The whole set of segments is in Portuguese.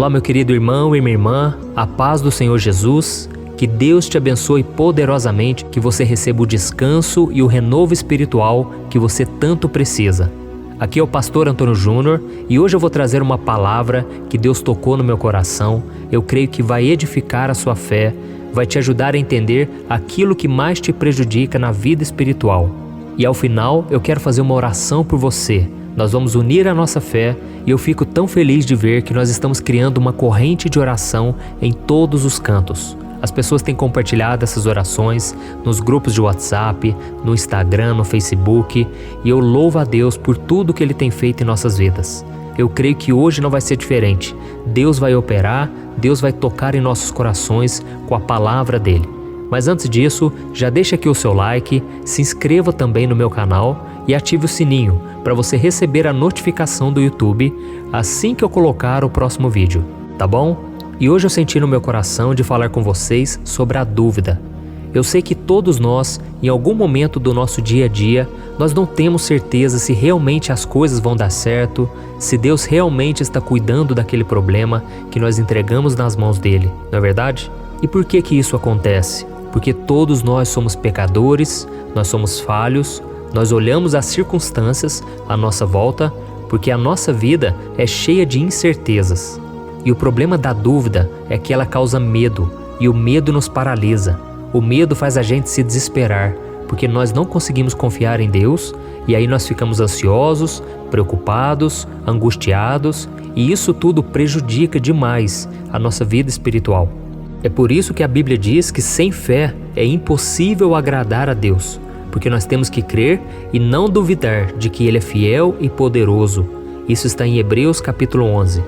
Olá, meu querido irmão e minha irmã, a paz do Senhor Jesus, que Deus te abençoe poderosamente, que você receba o descanso e o renovo espiritual que você tanto precisa. Aqui é o pastor Antônio Júnior e hoje eu vou trazer uma palavra que Deus tocou no meu coração. Eu creio que vai edificar a sua fé, vai te ajudar a entender aquilo que mais te prejudica na vida espiritual. E ao final eu quero fazer uma oração por você. Nós vamos unir a nossa fé e eu fico tão feliz de ver que nós estamos criando uma corrente de oração em todos os cantos. As pessoas têm compartilhado essas orações nos grupos de WhatsApp, no Instagram, no Facebook, e eu louvo a Deus por tudo que Ele tem feito em nossas vidas. Eu creio que hoje não vai ser diferente. Deus vai operar, Deus vai tocar em nossos corações com a palavra dEle. Mas antes disso, já deixa aqui o seu like, se inscreva também no meu canal e ative o sininho para você receber a notificação do YouTube assim que eu colocar o próximo vídeo, tá bom? E hoje eu senti no meu coração de falar com vocês sobre a dúvida. Eu sei que todos nós, em algum momento do nosso dia a dia, nós não temos certeza se realmente as coisas vão dar certo, se Deus realmente está cuidando daquele problema que nós entregamos nas mãos dele, não é verdade? E por que isso acontece? Porque todos nós somos pecadores, nós somos falhos, nós olhamos as circunstâncias à nossa volta, porque a nossa vida é cheia de incertezas. E o problema da dúvida é que ela causa medo, e o medo nos paralisa. O medo faz a gente se desesperar, porque nós não conseguimos confiar em Deus, e aí nós ficamos ansiosos, preocupados, angustiados, e isso tudo prejudica demais a nossa vida espiritual. É por isso que a Bíblia diz que sem fé é impossível agradar a Deus, porque nós temos que crer e não duvidar de que Ele é fiel e poderoso. Isso está em Hebreus capítulo 11.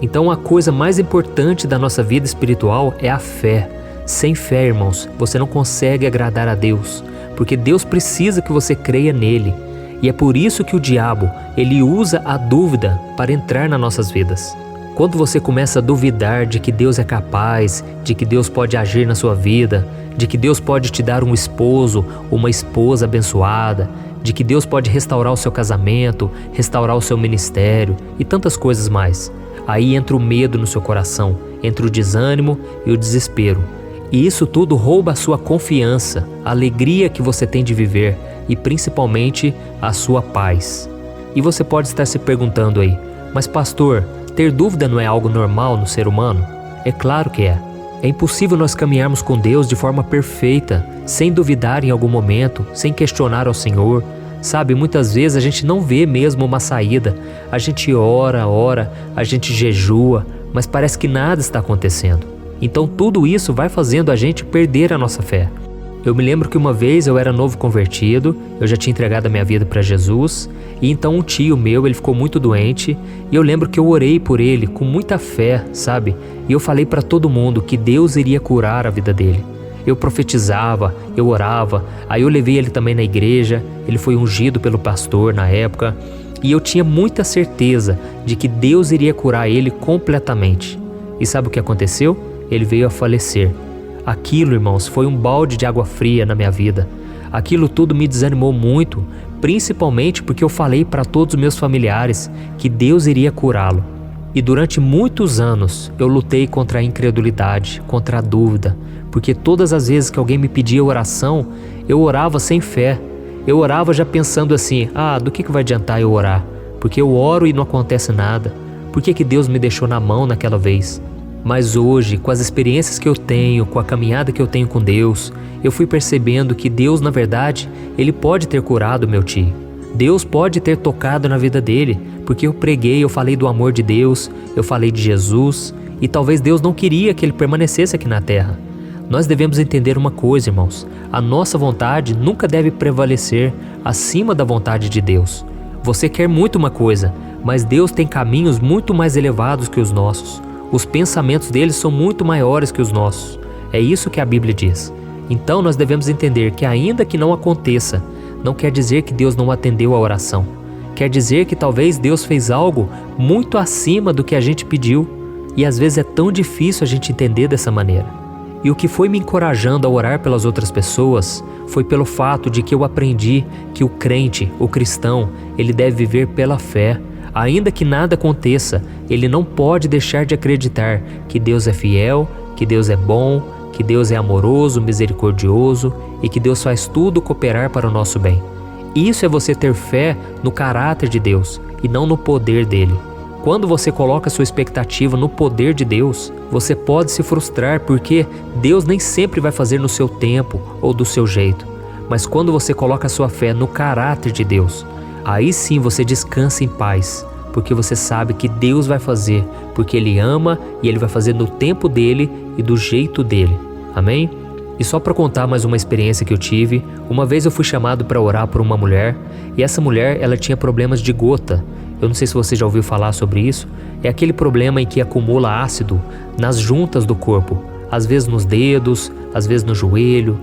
Então a coisa mais importante da nossa vida espiritual é a fé. Sem fé, irmãos, você não consegue agradar a Deus, porque Deus precisa que você creia nele. E é por isso que o diabo, ele usa a dúvida para entrar nas nossas vidas. Quando você começa a duvidar de que Deus é capaz, de que Deus pode agir na sua vida, de que Deus pode te dar um esposo, uma esposa abençoada, de que Deus pode restaurar o seu casamento, restaurar o seu ministério e tantas coisas mais, aí entra o medo no seu coração, entra o desânimo e o desespero. E isso tudo rouba a sua confiança, a alegria que você tem de viver e principalmente a sua paz. E você pode estar se perguntando aí, mas pastor, ter dúvida não é algo normal no ser humano? É claro que é. É impossível nós caminharmos com Deus de forma perfeita, sem duvidar em algum momento, sem questionar ao Senhor. Sabe, muitas vezes a gente não vê mesmo uma saída. A gente ora, a gente jejua, mas parece que nada está acontecendo. Então tudo isso vai fazendo a gente perder a nossa fé. Eu me lembro que uma vez eu era novo convertido, eu já tinha entregado a minha vida para Jesus, e então um tio meu, ele ficou muito doente, e eu lembro que eu orei por ele com muita fé, sabe? E eu falei para todo mundo que Deus iria curar a vida dele. Eu profetizava, eu orava, aí eu levei ele também na igreja, ele foi ungido pelo pastor na época, e eu tinha muita certeza de que Deus iria curar ele completamente. E sabe o que aconteceu? Ele veio a falecer. Aquilo, irmãos, foi um balde de água fria na minha vida. Aquilo tudo me desanimou muito, principalmente porque eu falei para todos os meus familiares que Deus iria curá-lo. E durante muitos anos eu lutei contra a incredulidade, contra a dúvida, porque todas as vezes que alguém me pedia oração, eu orava sem fé. Eu orava já pensando assim, do que vai adiantar eu orar? Porque eu oro e não acontece nada. Por que Deus me deixou na mão naquela vez? Mas hoje, com as experiências que eu tenho, com a caminhada que eu tenho com Deus, eu fui percebendo que Deus, na verdade, Ele pode ter curado meu tio. Deus pode ter tocado na vida dele, porque eu preguei, eu falei do amor de Deus, eu falei de Jesus, e talvez Deus não queria que ele permanecesse aqui na terra. Nós devemos entender uma coisa, irmãos, a nossa vontade nunca deve prevalecer acima da vontade de Deus. Você quer muito uma coisa, mas Deus tem caminhos muito mais elevados que os nossos. Os pensamentos deles são muito maiores que os nossos. É isso que a Bíblia diz. Então nós devemos entender que ainda que não aconteça, não quer dizer que Deus não atendeu a oração. Quer dizer que talvez Deus fez algo muito acima do que a gente pediu. E às vezes é tão difícil a gente entender dessa maneira. E o que foi me encorajando a orar pelas outras pessoas foi pelo fato de que eu aprendi que o crente, o cristão, ele deve viver pela fé. Ainda que nada aconteça, ele não pode deixar de acreditar que Deus é fiel, que Deus é bom, que Deus é amoroso, misericordioso e que Deus faz tudo cooperar para o nosso bem. Isso é você ter fé no caráter de Deus e não no poder dele. Quando você coloca sua expectativa no poder de Deus, você pode se frustrar porque Deus nem sempre vai fazer no seu tempo ou do seu jeito. Mas quando você coloca sua fé no caráter de Deus, aí sim você descansa em paz, porque você sabe que Deus vai fazer, porque Ele ama e Ele vai fazer no tempo dele e do jeito dele. Amém? E só para contar mais uma experiência que eu tive, uma vez eu fui chamado para orar por uma mulher, e essa mulher ela tinha problemas de gota. Eu não sei se você já ouviu falar sobre isso. É aquele problema em que acumula ácido nas juntas do corpo, às vezes nos dedos, às vezes no joelho,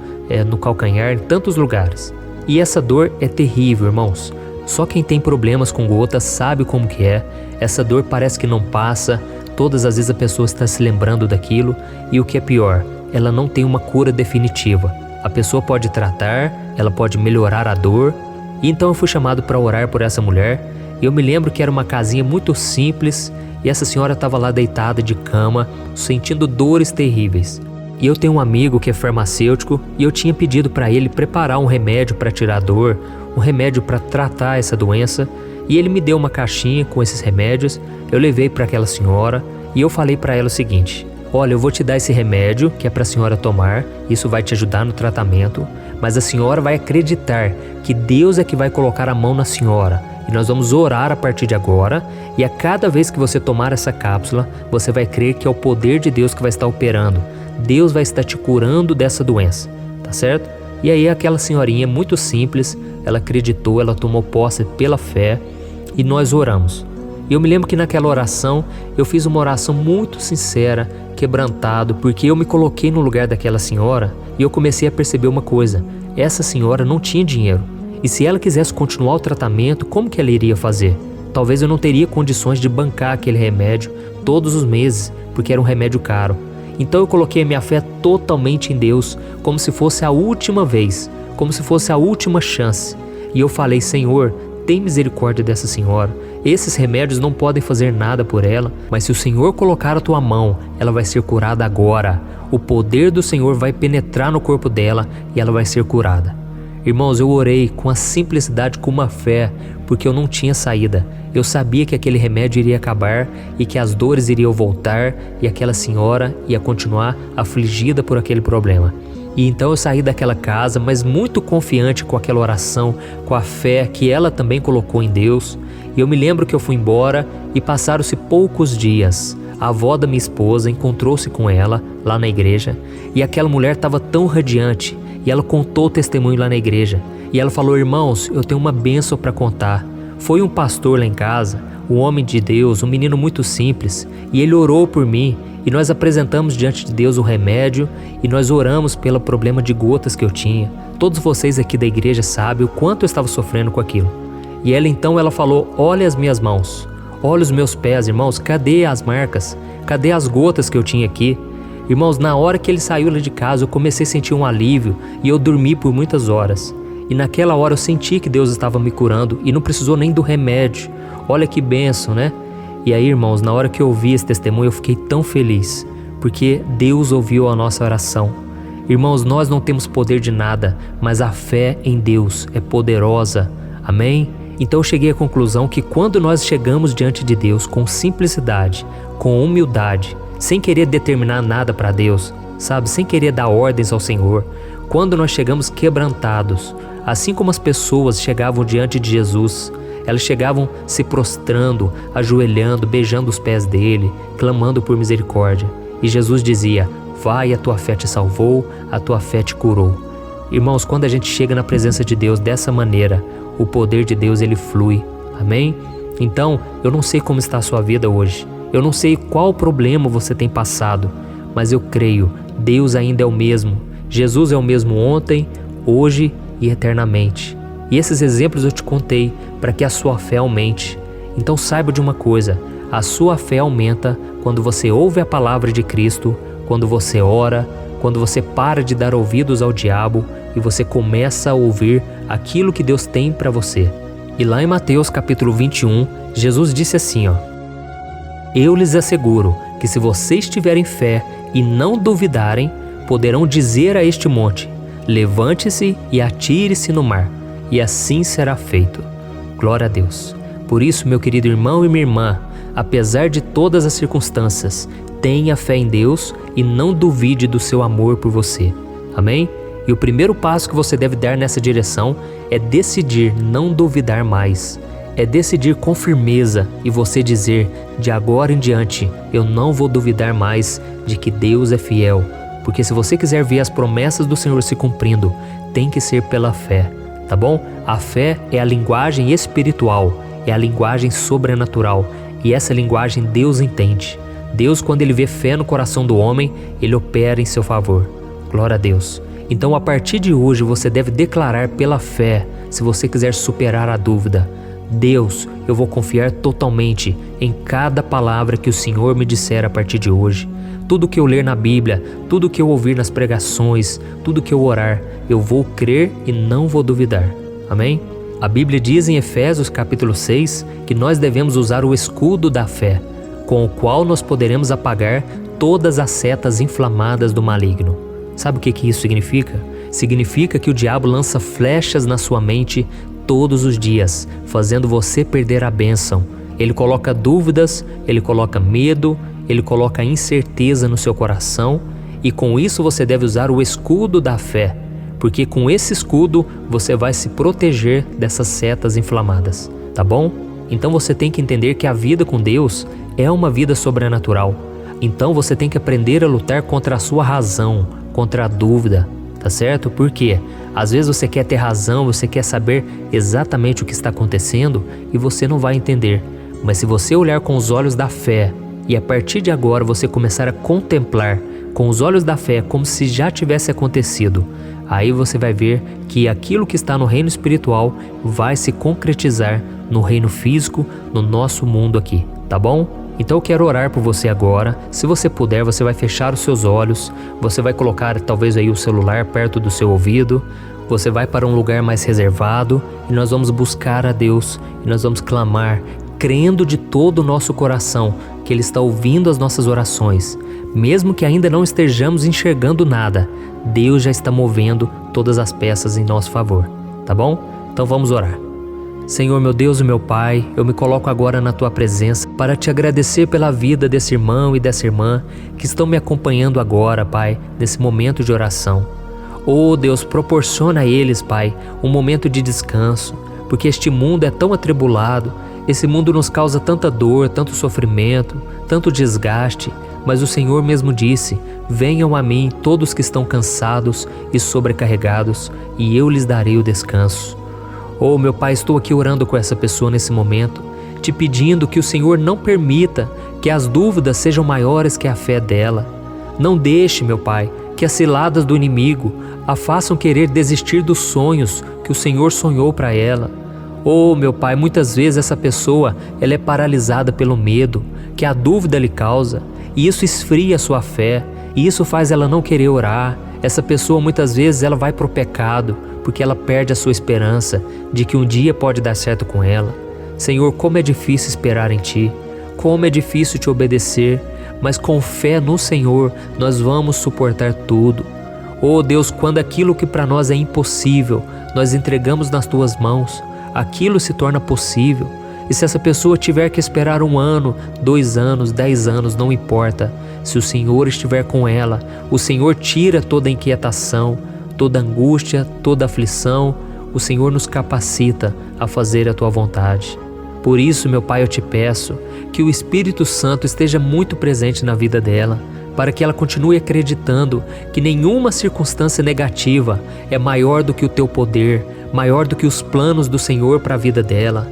no calcanhar, em tantos lugares. E essa dor é terrível, irmãos. Só quem tem problemas com gota sabe como que é. Essa dor parece que não passa, todas as vezes a pessoa está se lembrando daquilo, e o que é pior, ela não tem uma cura definitiva. A pessoa pode tratar, ela pode melhorar a dor. E então eu fui chamado para orar por essa mulher. E eu me lembro que era uma casinha muito simples e essa senhora estava lá deitada de cama, sentindo dores terríveis. E eu tenho um amigo que é farmacêutico e eu tinha pedido para ele preparar um remédio para tirar a dor, um remédio para tratar essa doença. E ele me deu uma caixinha com esses remédios, eu levei para aquela senhora e eu falei para ela o seguinte: olha, eu vou te dar esse remédio que é para a senhora tomar, isso vai te ajudar no tratamento, mas a senhora vai acreditar que Deus é que vai colocar a mão na senhora. E nós vamos orar a partir de agora, e a cada vez que você tomar essa cápsula, você vai crer que é o poder de Deus que vai estar operando. Deus vai estar te curando dessa doença, tá certo? E aí aquela senhorinha muito simples, ela acreditou, ela tomou posse pela fé e nós oramos. E eu me lembro que naquela oração, eu fiz uma oração muito sincera, quebrantado, porque eu me coloquei no lugar daquela senhora e eu comecei a perceber uma coisa: essa senhora não tinha dinheiro. E se ela quisesse continuar o tratamento, como que ela iria fazer? Talvez eu não teria condições de bancar aquele remédio todos os meses, porque era um remédio caro. Então eu coloquei a minha fé totalmente em Deus, como se fosse a última vez, como se fosse a última chance. E eu falei: Senhor, tem misericórdia dessa senhora. Esses remédios não podem fazer nada por ela, mas se o Senhor colocar a tua mão, ela vai ser curada agora. O poder do Senhor vai penetrar no corpo dela e ela vai ser curada. Irmãos, eu orei com a simplicidade, com uma fé, porque eu não tinha saída. Eu sabia que aquele remédio iria acabar e que as dores iriam voltar e aquela senhora ia continuar afligida por aquele problema. E então eu saí daquela casa, mas muito confiante com aquela oração, com a fé que ela também colocou em Deus. E eu me lembro que eu fui embora e passaram-se poucos dias. A avó da minha esposa encontrou-se com ela lá na igreja e aquela mulher estava tão radiante. E ela contou o testemunho lá na igreja. E ela falou: irmãos, eu tenho uma bênção para contar. Foi um pastor lá em casa, um homem de Deus, um menino muito simples. E ele orou por mim. E nós apresentamos diante de Deus o remédio. E nós oramos pelo problema de gotas que eu tinha. Todos vocês aqui da igreja sabem o quanto eu estava sofrendo com aquilo. E ela falou: olha as minhas mãos. Olha os meus pés, irmãos. Cadê as marcas? Cadê as gotas que eu tinha aqui? Irmãos, na hora que ele saiu lá de casa, eu comecei a sentir um alívio e eu dormi por muitas horas. E naquela hora eu senti que Deus estava me curando e não precisou nem do remédio. Olha que bênção, né? E aí, irmãos, na hora que eu ouvi esse testemunho, eu fiquei tão feliz, porque Deus ouviu a nossa oração. Irmãos, nós não temos poder de nada, mas a fé em Deus é poderosa. Amém? Então eu cheguei à conclusão que quando nós chegamos diante de Deus com simplicidade, com humildade, sem querer determinar nada para Deus, sabe? Sem querer dar ordens ao Senhor. Quando nós chegamos quebrantados, assim como as pessoas chegavam diante de Jesus, elas chegavam se prostrando, ajoelhando, beijando os pés dele, clamando por misericórdia. E Jesus dizia: vai, a tua fé te salvou, a tua fé te curou. Irmãos, quando a gente chega na presença de Deus dessa maneira, o poder de Deus ele flui. Amém? Então, eu não sei como está a sua vida hoje. Eu não sei qual problema você tem passado, mas eu creio, Deus ainda é o mesmo. Jesus é o mesmo ontem, hoje e eternamente. E esses exemplos eu te contei para que a sua fé aumente. Então saiba de uma coisa: a sua fé aumenta quando você ouve a palavra de Cristo, quando você ora, quando você para de dar ouvidos ao diabo e você começa a ouvir aquilo que Deus tem para você. E lá em Mateus capítulo 21, Jesus disse assim, Eu lhes asseguro que se vocês tiverem fé e não duvidarem, poderão dizer a este monte, levante-se e atire-se no mar, e assim será feito. Glória a Deus. Por isso, meu querido irmão e minha irmã, apesar de todas as circunstâncias, tenha fé em Deus e não duvide do seu amor por você. Amém? E o primeiro passo que você deve dar nessa direção é decidir não duvidar mais. É decidir com firmeza e você dizer, de agora em diante, eu não vou duvidar mais de que Deus é fiel. Porque se você quiser ver as promessas do Senhor se cumprindo, tem que ser pela fé, tá bom? A fé é a linguagem espiritual, é a linguagem sobrenatural. E essa linguagem Deus entende. Deus, quando Ele vê fé no coração do homem, Ele opera em seu favor. Glória a Deus. Então, a partir de hoje, você deve declarar pela fé, se você quiser superar a dúvida, Deus, eu vou confiar totalmente em cada palavra que o Senhor me disser a partir de hoje. Tudo que eu ler na Bíblia, tudo que eu ouvir nas pregações, tudo que eu orar, eu vou crer e não vou duvidar. Amém? A Bíblia diz em Efésios capítulo 6 que nós devemos usar o escudo da fé, com o qual nós poderemos apagar todas as setas inflamadas do maligno. Sabe o que isso significa? Significa que o diabo lança flechas na sua mente todos os dias, fazendo você perder a bênção. Ele coloca dúvidas, ele coloca medo, ele coloca incerteza no seu coração e com isso você deve usar o escudo da fé, porque com esse escudo você vai se proteger dessas setas inflamadas, tá bom? Então você tem que entender que a vida com Deus é uma vida sobrenatural. Então você tem que aprender a lutar contra a sua razão, contra a dúvida, tá certo? Porque às vezes você quer ter razão, você quer saber exatamente o que está acontecendo e você não vai entender. Mas se você olhar com os olhos da fé e a partir de agora você começar a contemplar com os olhos da fé como se já tivesse acontecido, aí você vai ver que aquilo que está no reino espiritual vai se concretizar no reino físico, no nosso mundo aqui, tá bom? Então eu quero orar por você agora. Se você puder, você vai fechar os seus olhos, você vai colocar talvez aí o celular perto do seu ouvido, você vai para um lugar mais reservado e nós vamos buscar a Deus e nós vamos clamar, crendo de todo o nosso coração que Ele está ouvindo as nossas orações. Mesmo que ainda não estejamos enxergando nada, Deus já está movendo todas as peças em nosso favor, tá bom? Então vamos orar. Senhor, meu Deus e meu Pai, eu me coloco agora na Tua presença para Te agradecer pela vida desse irmão e dessa irmã que estão me acompanhando agora, Pai, nesse momento de oração. Oh Deus, proporciona a eles, Pai, um momento de descanso, porque este mundo é tão atribulado, esse mundo nos causa tanta dor, tanto sofrimento, tanto desgaste, mas o Senhor mesmo disse, venham a mim todos que estão cansados e sobrecarregados, e eu lhes darei o descanso. Oh, meu Pai, estou aqui orando com essa pessoa nesse momento, te pedindo que o Senhor não permita que as dúvidas sejam maiores que a fé dela. Não deixe, meu Pai, que as ciladas do inimigo a façam querer desistir dos sonhos que o Senhor sonhou para ela. Oh, meu Pai, muitas vezes essa pessoa ela é paralisada pelo medo que a dúvida lhe causa, e isso esfria a sua fé, e isso faz ela não querer orar. Essa pessoa muitas vezes ela vai para o pecado, porque ela perde a sua esperança de que um dia pode dar certo com ela. Senhor, como é difícil esperar em Ti, como é difícil Te obedecer, mas com fé no Senhor nós vamos suportar tudo. Oh Deus, quando aquilo que para nós é impossível, nós entregamos nas Tuas mãos, aquilo se torna possível. E se essa pessoa tiver que esperar 1 ano, 2 anos, 10 anos, não importa. Se o Senhor estiver com ela, o Senhor tira toda a inquietação, toda angústia, toda aflição, o Senhor nos capacita a fazer a Tua vontade. Por isso, meu Pai, eu Te peço que o Espírito Santo esteja muito presente na vida dela, para que ela continue acreditando que nenhuma circunstância negativa é maior do que o Teu poder, maior do que os planos do Senhor para a vida dela.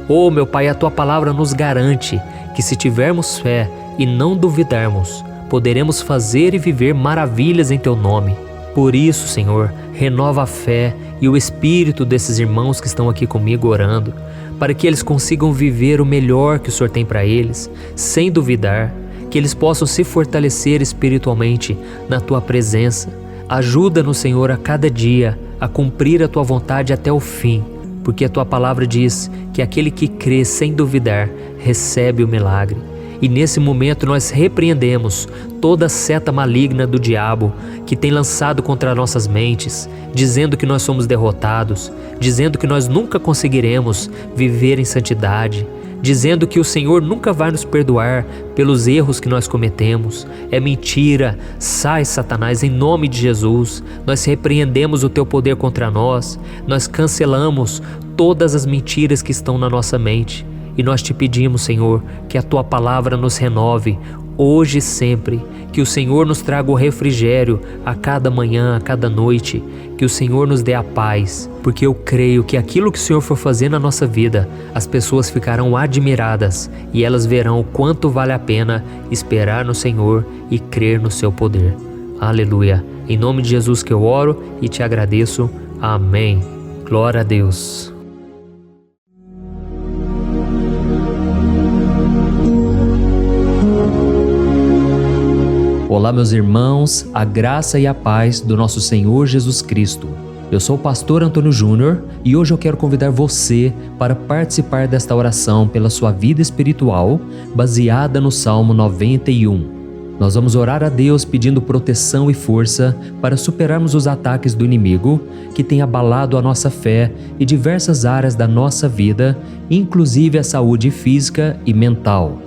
Oh, meu Pai, a Tua palavra nos garante que se tivermos fé e não duvidarmos, poderemos fazer e viver maravilhas em Teu nome. Por isso, Senhor, renova a fé e o espírito desses irmãos que estão aqui comigo orando, para que eles consigam viver o melhor que o Senhor tem para eles, sem duvidar, que eles possam se fortalecer espiritualmente na Tua presença. Ajuda-nos, Senhor, a cada dia a cumprir a Tua vontade até o fim, porque a tua palavra diz que aquele que crê sem duvidar recebe o milagre. E nesse momento nós repreendemos toda seta maligna do diabo que tem lançado contra nossas mentes, dizendo que nós somos derrotados, dizendo que nós nunca conseguiremos viver em santidade, dizendo que o Senhor nunca vai nos perdoar pelos erros que nós cometemos. É mentira. Sai, Satanás, em nome de Jesus. Nós repreendemos o teu poder contra nós. Nós cancelamos todas as mentiras que estão na nossa mente. E nós te pedimos, Senhor, que a tua palavra nos renove hoje e sempre, que o Senhor nos traga o refrigério a cada manhã, a cada noite, que o Senhor nos dê a paz, porque eu creio que aquilo que o Senhor for fazer na nossa vida, as pessoas ficarão admiradas e elas verão o quanto vale a pena esperar no Senhor e crer no seu poder. Aleluia! Em nome de Jesus que eu oro e te agradeço. Amém. Glória a Deus. Olá, meus irmãos, a graça e a paz do nosso Senhor Jesus Cristo. Eu sou o pastor Antônio Júnior e hoje eu quero convidar você para participar desta oração pela sua vida espiritual, baseada no Salmo 91. Nós vamos orar a Deus pedindo proteção e força para superarmos os ataques do inimigo que tem abalado a nossa fé e diversas áreas da nossa vida, inclusive a saúde física e mental.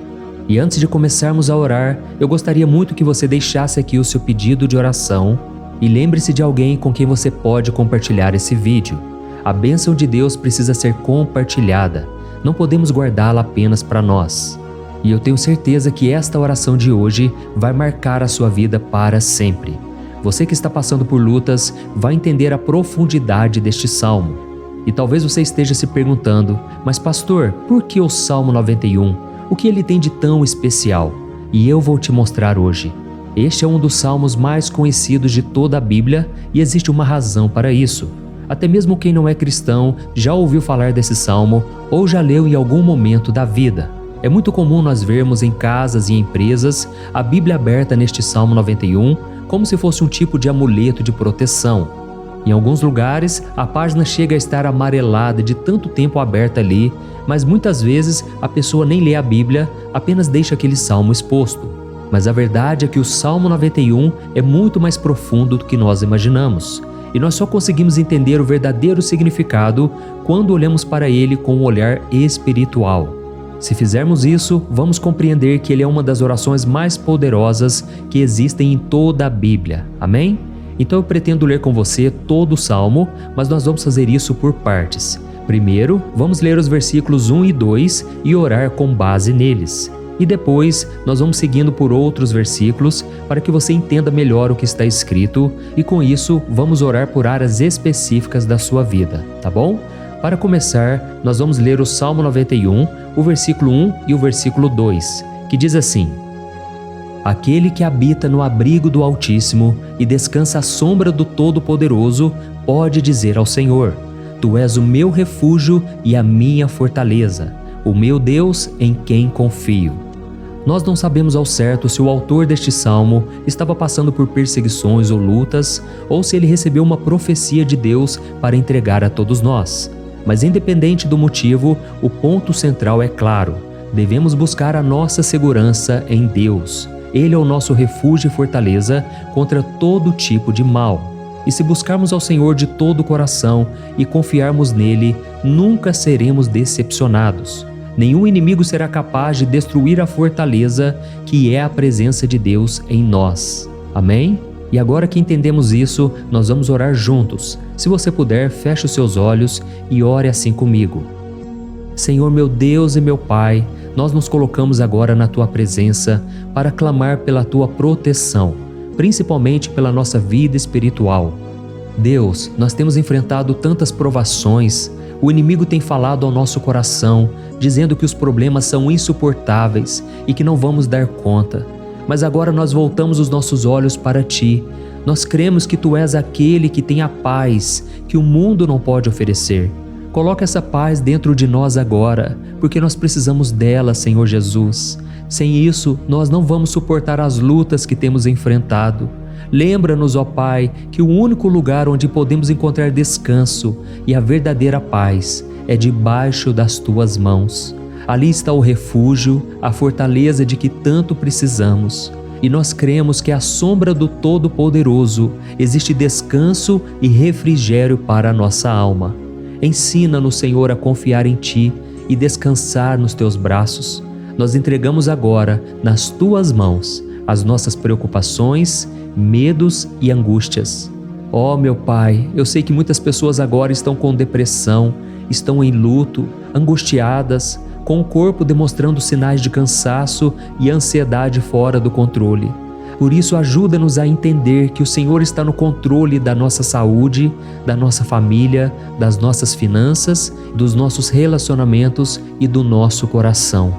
E antes de começarmos a orar, eu gostaria muito que você deixasse aqui o seu pedido de oração e lembre-se de alguém com quem você pode compartilhar esse vídeo. A bênção de Deus precisa ser compartilhada, não podemos guardá-la apenas para nós. E eu tenho certeza que esta oração de hoje vai marcar a sua vida para sempre. Você que está passando por lutas vai entender a profundidade deste salmo. E talvez você esteja se perguntando, mas pastor, por que o Salmo 91? O que ele tem de tão especial? E eu vou te mostrar hoje. Este é um dos salmos mais conhecidos de toda a Bíblia e existe uma razão para isso. Até mesmo quem não é cristão já ouviu falar desse salmo ou já leu em algum momento da vida. É muito comum nós vermos em casas e empresas a Bíblia aberta neste Salmo 91 como se fosse um tipo de amuleto de proteção. Em alguns lugares, a página chega a estar amarelada de tanto tempo aberta ali, mas muitas vezes a pessoa nem lê a Bíblia, apenas deixa aquele salmo exposto. Mas a verdade é que o Salmo 91 é muito mais profundo do que nós imaginamos. E nós só conseguimos entender o verdadeiro significado quando olhamos para ele com um olhar espiritual. Se fizermos isso, vamos compreender que ele é uma das orações mais poderosas que existem em toda a Bíblia. Amém? Então eu pretendo ler com você todo o Salmo, mas nós vamos fazer isso por partes. Primeiro, vamos ler os versículos 1 e 2 e orar com base neles. E depois, nós vamos seguindo por outros versículos para que você entenda melhor o que está escrito e com isso, vamos orar por áreas específicas da sua vida, tá bom? Para começar, nós vamos ler o Salmo 91, o versículo 1 e o versículo 2, que diz assim: Aquele que habita no abrigo do Altíssimo e descansa à sombra do Todo-Poderoso pode dizer ao Senhor: Tu és o meu refúgio e a minha fortaleza, o meu Deus em quem confio. Nós não sabemos ao certo se o autor deste salmo estava passando por perseguições ou lutas, ou se ele recebeu uma profecia de Deus para entregar a todos nós. Mas independente do motivo, o ponto central é claro: devemos buscar a nossa segurança em Deus. Ele é o nosso refúgio e fortaleza contra todo tipo de mal. E se buscarmos ao Senhor de todo o coração e confiarmos nele, nunca seremos decepcionados. Nenhum inimigo será capaz de destruir a fortaleza que é a presença de Deus em nós. Amém? E agora que entendemos isso, nós vamos orar juntos. Se você puder, feche os seus olhos e ore assim comigo. Senhor meu Deus e meu Pai, nós nos colocamos agora na Tua presença para clamar pela Tua proteção, principalmente pela nossa vida espiritual. Deus, nós temos enfrentado tantas provações, o inimigo tem falado ao nosso coração, dizendo que os problemas são insuportáveis e que não vamos dar conta. Mas agora nós voltamos os nossos olhos para Ti. Nós cremos que Tu és aquele que tem a paz que o mundo não pode oferecer. Coloca essa paz dentro de nós agora, porque nós precisamos dela, Senhor Jesus. Sem isso, nós não vamos suportar as lutas que temos enfrentado. Lembra-nos, ó Pai, que o único lugar onde podemos encontrar descanso e a verdadeira paz é debaixo das Tuas mãos. Ali está o refúgio, a fortaleza de que tanto precisamos. E nós cremos que à sombra do Todo-Poderoso existe descanso e refrigério para a nossa alma. Ensina-nos, Senhor, a confiar em Ti e descansar nos Teus braços. Nós entregamos agora, nas Tuas mãos, as nossas preocupações, medos e angústias. Ó meu Pai, eu sei que muitas pessoas agora estão com depressão, estão em luto, angustiadas, com o corpo demonstrando sinais de cansaço e ansiedade fora do controle. Por isso, ajuda-nos a entender que o Senhor está no controle da nossa saúde, da nossa família, das nossas finanças, dos nossos relacionamentos e do nosso coração.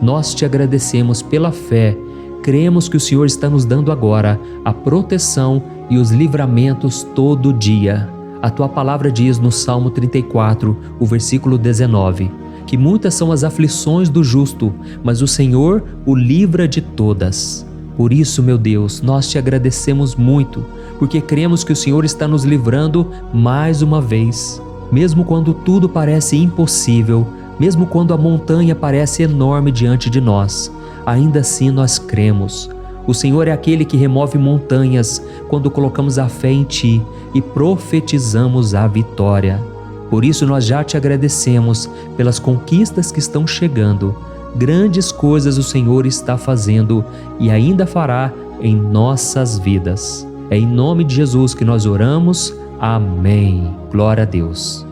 Nós te agradecemos pela fé. Cremos que o Senhor está nos dando agora a proteção e os livramentos todo dia. A Tua palavra diz no Salmo 34, o versículo 19, que muitas são as aflições do justo, mas o Senhor o livra de todas. Por isso, meu Deus, nós te agradecemos muito, porque cremos que o Senhor está nos livrando mais uma vez. Mesmo quando tudo parece impossível, mesmo quando a montanha parece enorme diante de nós, ainda assim nós cremos. O Senhor é aquele que remove montanhas quando colocamos a fé em Ti e profetizamos a vitória. Por isso nós já te agradecemos pelas conquistas que estão chegando. Grandes coisas o Senhor está fazendo e ainda fará em nossas vidas. É em nome de Jesus que nós oramos. Amém. Glória a Deus.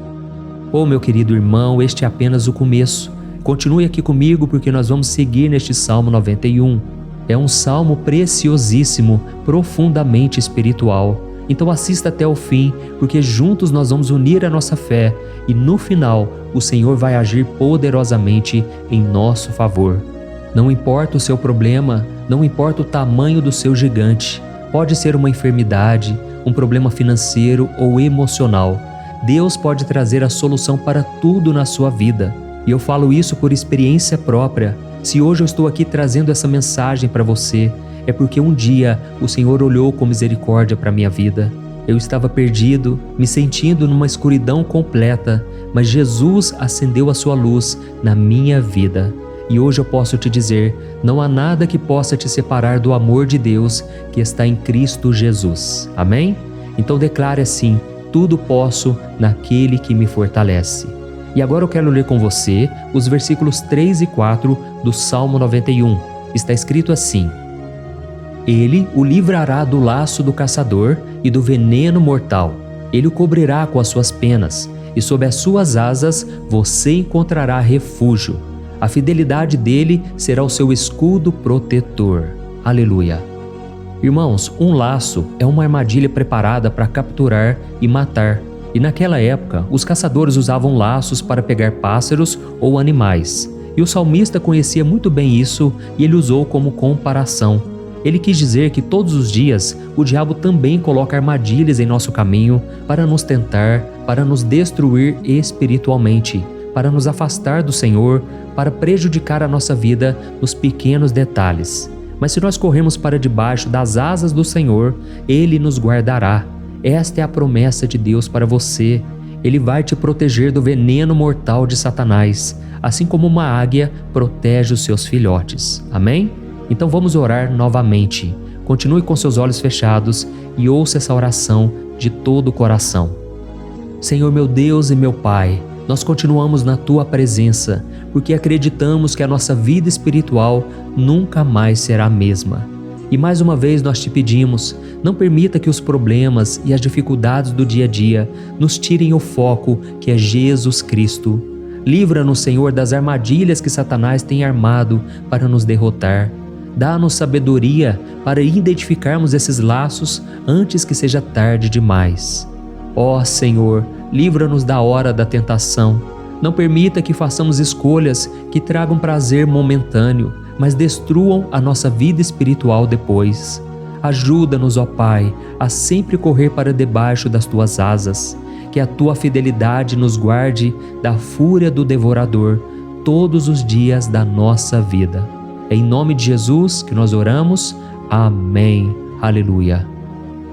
Oh, meu querido irmão, este é apenas o começo. Continue aqui comigo porque nós vamos seguir neste Salmo 91. É um salmo preciosíssimo, profundamente espiritual. Então assista até o fim, porque juntos nós vamos unir a nossa fé e no final o Senhor vai agir poderosamente em nosso favor. Não importa o seu problema, não importa o tamanho do seu gigante, pode ser uma enfermidade, um problema financeiro ou emocional. Deus pode trazer a solução para tudo na sua vida. E eu falo isso por experiência própria. Se hoje eu estou aqui trazendo essa mensagem para você, é porque um dia o Senhor olhou com misericórdia para a minha vida. Eu estava perdido, me sentindo numa escuridão completa, mas Jesus acendeu a sua luz na minha vida. E hoje eu posso te dizer, não há nada que possa te separar do amor de Deus que está em Cristo Jesus. Amém? Então declare assim, tudo posso naquele que me fortalece. E agora eu quero ler com você os versículos 3 e 4 do Salmo 91. Está escrito assim: Ele o livrará do laço do caçador e do veneno mortal. Ele o cobrirá com as suas penas, e sob as suas asas você encontrará refúgio. A fidelidade dele será o seu escudo protetor. Aleluia. Irmãos, um laço é uma armadilha preparada para capturar e matar. E naquela época, os caçadores usavam laços para pegar pássaros ou animais. E o salmista conhecia muito bem isso e ele usou como comparação. Ele quis dizer que todos os dias o diabo também coloca armadilhas em nosso caminho para nos tentar, para nos destruir espiritualmente, para nos afastar do Senhor, para prejudicar a nossa vida nos pequenos detalhes. Mas se nós corrermos para debaixo das asas do Senhor, Ele nos guardará. Esta é a promessa de Deus para você. Ele vai te proteger do veneno mortal de Satanás, assim como uma águia protege os seus filhotes. Amém? Então vamos orar novamente. Continue com seus olhos fechados e ouça essa oração de todo o coração. Senhor meu Deus e meu Pai, nós continuamos na Tua presença, porque acreditamos que a nossa vida espiritual nunca mais será a mesma. E mais uma vez nós te pedimos, não permita que os problemas e as dificuldades do dia a dia nos tirem o foco que é Jesus Cristo. Livra-nos, Senhor, das armadilhas que Satanás tem armado para nos derrotar. Dá-nos sabedoria para identificarmos esses laços antes que seja tarde demais. Ó Senhor, livra-nos da hora da tentação. Não permita que façamos escolhas que tragam prazer momentâneo, mas destruam a nossa vida espiritual depois. Ajuda-nos, ó Pai, a sempre correr para debaixo das Tuas asas, que a Tua fidelidade nos guarde da fúria do devorador todos os dias da nossa vida. É em nome de Jesus que nós oramos. Amém. Aleluia.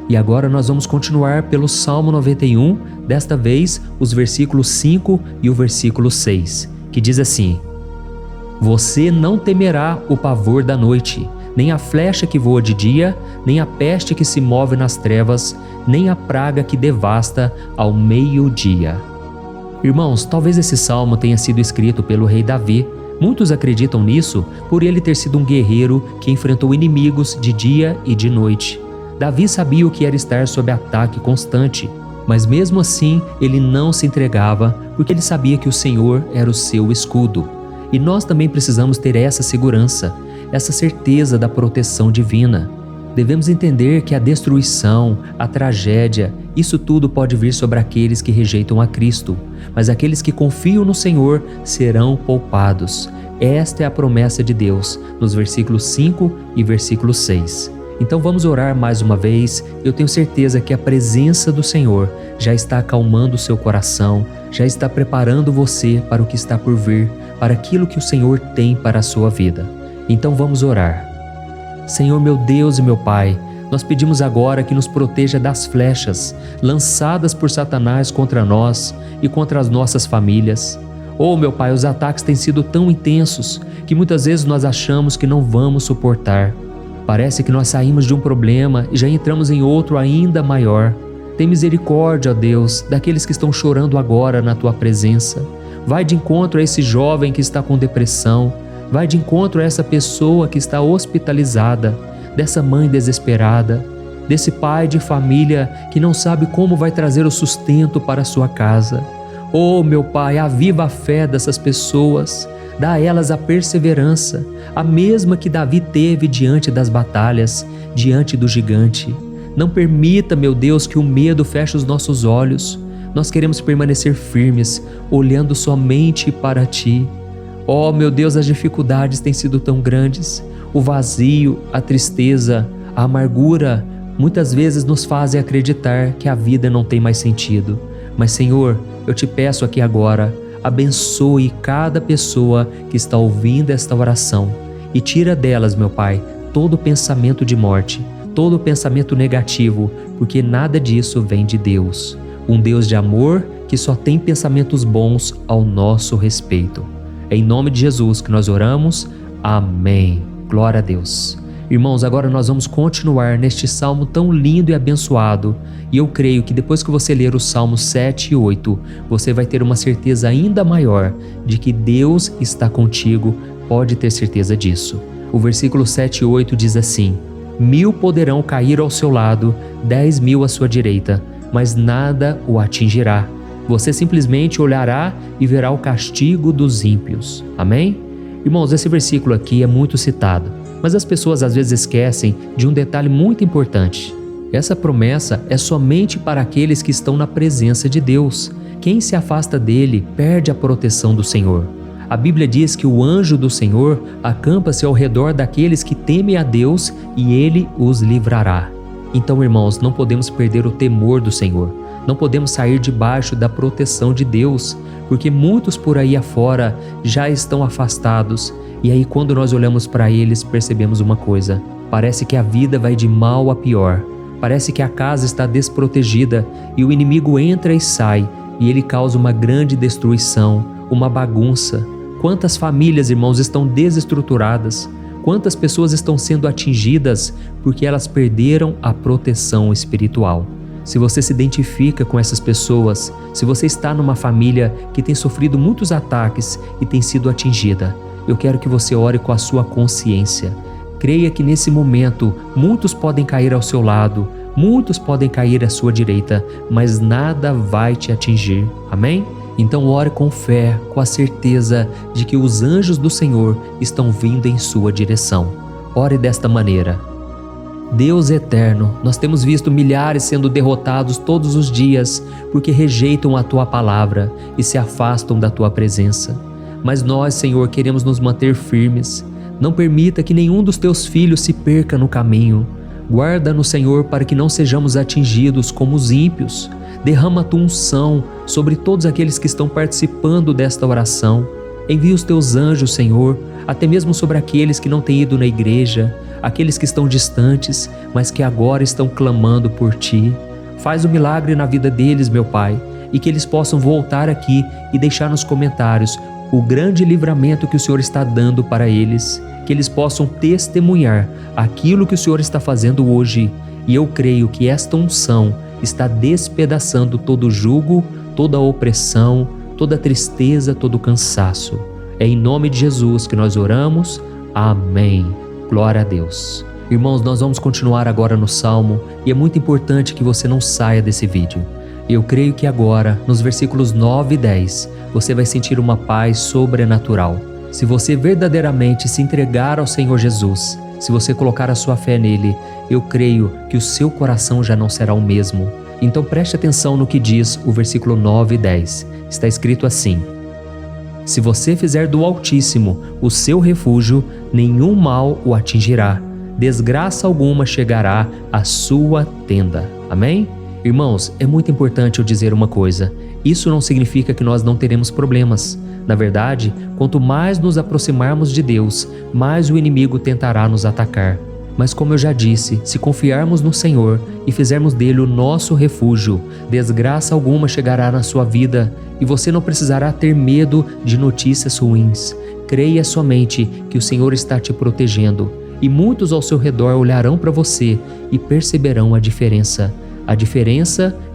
E agora nós vamos continuar pelo Salmo 91, desta vez os versículos 5 e o versículo 6, que diz assim: Você não temerá o pavor da noite, nem a flecha que voa de dia, nem a peste que se move nas trevas, nem a praga que devasta ao meio-dia. Irmãos, talvez esse salmo tenha sido escrito pelo rei Davi. Muitos acreditam nisso por ele ter sido um guerreiro que enfrentou inimigos de dia e de noite. Davi sabia o que era estar sob ataque constante, mas mesmo assim ele não se entregava porque ele sabia que o Senhor era o seu escudo. E nós também precisamos ter essa segurança, essa certeza da proteção divina. Devemos entender que a destruição, a tragédia, isso tudo pode vir sobre aqueles que rejeitam a Cristo, mas aqueles que confiam no Senhor serão poupados. Esta é a promessa de Deus, nos versículos 5 e versículo 6. Então vamos orar mais uma vez. Eu tenho certeza que a presença do Senhor já está acalmando o seu coração, já está preparando você para o que está por vir, para aquilo que o Senhor tem para a sua vida. Então vamos orar. Senhor meu Deus e meu Pai, nós pedimos agora que nos proteja das flechas lançadas por Satanás contra nós e contra as nossas famílias. Oh meu Pai, os ataques têm sido tão intensos que muitas vezes nós achamos que não vamos suportar. Parece que nós saímos de um problema e já entramos em outro ainda maior. Tem misericórdia, ó Deus, daqueles que estão chorando agora na Tua presença. Vai de encontro a esse jovem que está com depressão. Vai de encontro a essa pessoa que está hospitalizada, dessa mãe desesperada, desse pai de família que não sabe como vai trazer o sustento para a sua casa. Oh, meu Pai, aviva a fé dessas pessoas. Dá a elas a perseverança, a mesma que Davi teve diante das batalhas, diante do gigante. Não permita, meu Deus, que o medo feche os nossos olhos. Nós queremos permanecer firmes, olhando somente para Ti. Oh, meu Deus, as dificuldades têm sido tão grandes. O vazio, a tristeza, a amargura, muitas vezes nos fazem acreditar que a vida não tem mais sentido. Mas, Senhor, eu te peço aqui agora, abençoe cada pessoa que está ouvindo esta oração e tira delas, meu Pai, todo pensamento de morte, todo pensamento negativo, porque nada disso vem de Deus. Um Deus de amor que só tem pensamentos bons ao nosso respeito. É em nome de Jesus que nós oramos. Amém. Glória a Deus. Irmãos, agora nós vamos continuar neste salmo tão lindo e abençoado. E eu creio que depois que você ler os salmos 7 e 8, você vai ter uma certeza ainda maior de que Deus está contigo. Pode ter certeza disso. O versículo 7 e 8 diz assim: 1000 poderão cair ao seu lado, 10.000 à sua direita, mas nada o atingirá. Você simplesmente olhará e verá o castigo dos ímpios. Amém? Irmãos, esse versículo aqui é muito citado, mas as pessoas às vezes esquecem de um detalhe muito importante. Essa promessa é somente para aqueles que estão na presença de Deus. Quem se afasta dele perde a proteção do Senhor. A Bíblia diz que o anjo do Senhor acampa-se ao redor daqueles que temem a Deus e ele os livrará. Então, irmãos, não podemos perder o temor do Senhor. Não podemos sair debaixo da proteção de Deus, porque muitos por aí afora já estão afastados. E aí, quando nós olhamos para eles, percebemos uma coisa: parece que a vida vai de mal a pior. Parece que a casa está desprotegida e o inimigo entra e sai, e ele causa uma grande destruição, uma bagunça. Quantas famílias, irmãos, estão desestruturadas? Quantas pessoas estão sendo atingidas porque elas perderam a proteção espiritual? Se você se identifica com essas pessoas, se você está numa família que tem sofrido muitos ataques e tem sido atingida, eu quero que você ore com a sua consciência. Creia que nesse momento muitos podem cair ao seu lado, muitos podem cair à sua direita, mas nada vai te atingir. Amém? Então ore com fé, com a certeza de que os anjos do Senhor estão vindo em sua direção. Ore desta maneira: Deus eterno, nós temos visto milhares sendo derrotados todos os dias porque rejeitam a Tua palavra e se afastam da Tua presença. Mas nós, Senhor, queremos nos manter firmes. Não permita que nenhum dos Teus filhos se perca no caminho. Guarda-nos, Senhor, para que não sejamos atingidos como os ímpios. Derrama a Tua unção sobre todos aqueles que estão participando desta oração. Envia os Teus anjos, Senhor, até mesmo sobre aqueles que não têm ido na igreja, aqueles que estão distantes, mas que agora estão clamando por Ti. Faz o milagre na vida deles, meu Pai, e que eles possam voltar aqui e deixar nos comentários o grande livramento que o Senhor está dando para eles, que eles possam testemunhar aquilo que o Senhor está fazendo hoje. E eu creio que esta unção está despedaçando todo jugo, toda opressão, toda tristeza, todo cansaço. É em nome de Jesus que nós oramos. Amém. Glória a Deus. Irmãos, nós vamos continuar agora no Salmo e é muito importante que você não saia desse vídeo. Eu creio que agora, nos versículos 9 e 10, você vai sentir uma paz sobrenatural. Se você verdadeiramente se entregar ao Senhor Jesus, se você colocar a sua fé nele, eu creio que o seu coração já não será o mesmo. Então preste atenção no que diz o versículo 9 e 10. Está escrito assim: Se você fizer do Altíssimo o seu refúgio, nenhum mal o atingirá, desgraça alguma chegará à sua tenda. Amém? Irmãos, é muito importante eu dizer uma coisa. Isso não significa que nós não teremos problemas. Na verdade, quanto mais nos aproximarmos de Deus, mais o inimigo tentará nos atacar. Mas como eu já disse, se confiarmos no Senhor e fizermos dele o nosso refúgio, desgraça alguma chegará na sua vida e você não precisará ter medo de notícias ruins. Creia somente que o Senhor está te protegendo e muitos ao seu redor olharão para você e perceberão a diferença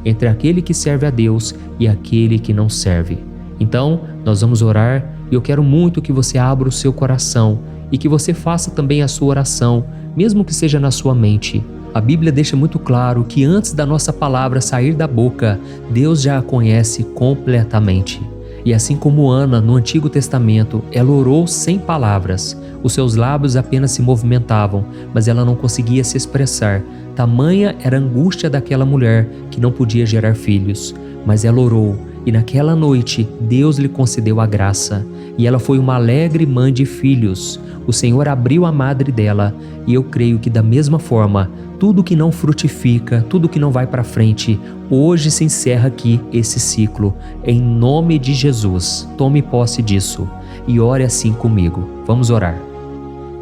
entre aquele que serve a Deus e aquele que não serve. Então, nós vamos orar e eu quero muito que você abra o seu coração e que você faça também a sua oração, mesmo que seja na sua mente. A Bíblia deixa muito claro que antes da nossa palavra sair da boca, Deus já a conhece completamente. E assim como Ana, no Antigo Testamento, ela orou sem palavras. Os seus lábios apenas se movimentavam, mas ela não conseguia se expressar. Tamanha era a angústia daquela mulher que não podia gerar filhos. Mas ela orou, e naquela noite Deus lhe concedeu a graça. E ela foi uma alegre mãe de filhos. O Senhor abriu a madre dela, e eu creio que da mesma forma, tudo que não frutifica, tudo que não vai para frente, hoje se encerra aqui esse ciclo. Em nome de Jesus, tome posse disso e ore assim comigo. Vamos orar.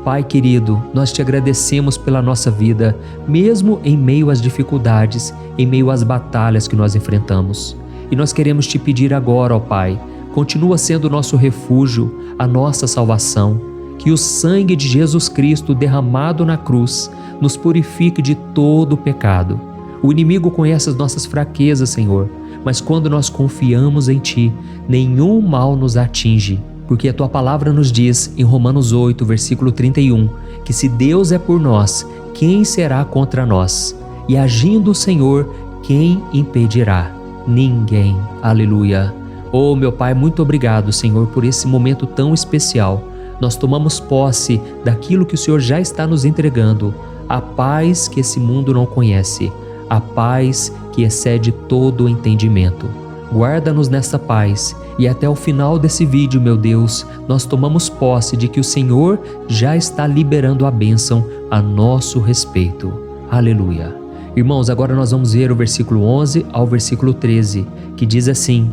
Pai querido, nós te agradecemos pela nossa vida, mesmo em meio às dificuldades, em meio às batalhas que nós enfrentamos. E nós queremos te pedir agora, ó Pai, continua sendo o nosso refúgio, a nossa salvação. Que o sangue de Jesus Cristo derramado na cruz nos purifique de todo o pecado. O inimigo conhece as nossas fraquezas, Senhor, mas quando nós confiamos em Ti, nenhum mal nos atinge, porque a Tua palavra nos diz em Romanos 8, versículo 31, que se Deus é por nós, quem será contra nós? E agindo o Senhor, quem impedirá? Ninguém. Aleluia. Oh, meu Pai, muito obrigado, Senhor, por esse momento tão especial. Nós tomamos posse daquilo que o Senhor já está nos entregando, a paz que esse mundo não conhece, a paz que excede todo o entendimento. Guarda-nos nessa paz e até o final desse vídeo, meu Deus, nós tomamos posse de que o Senhor já está liberando a bênção a nosso respeito. Aleluia. Irmãos, agora nós vamos ver o versículo 11 ao versículo 13, que diz assim: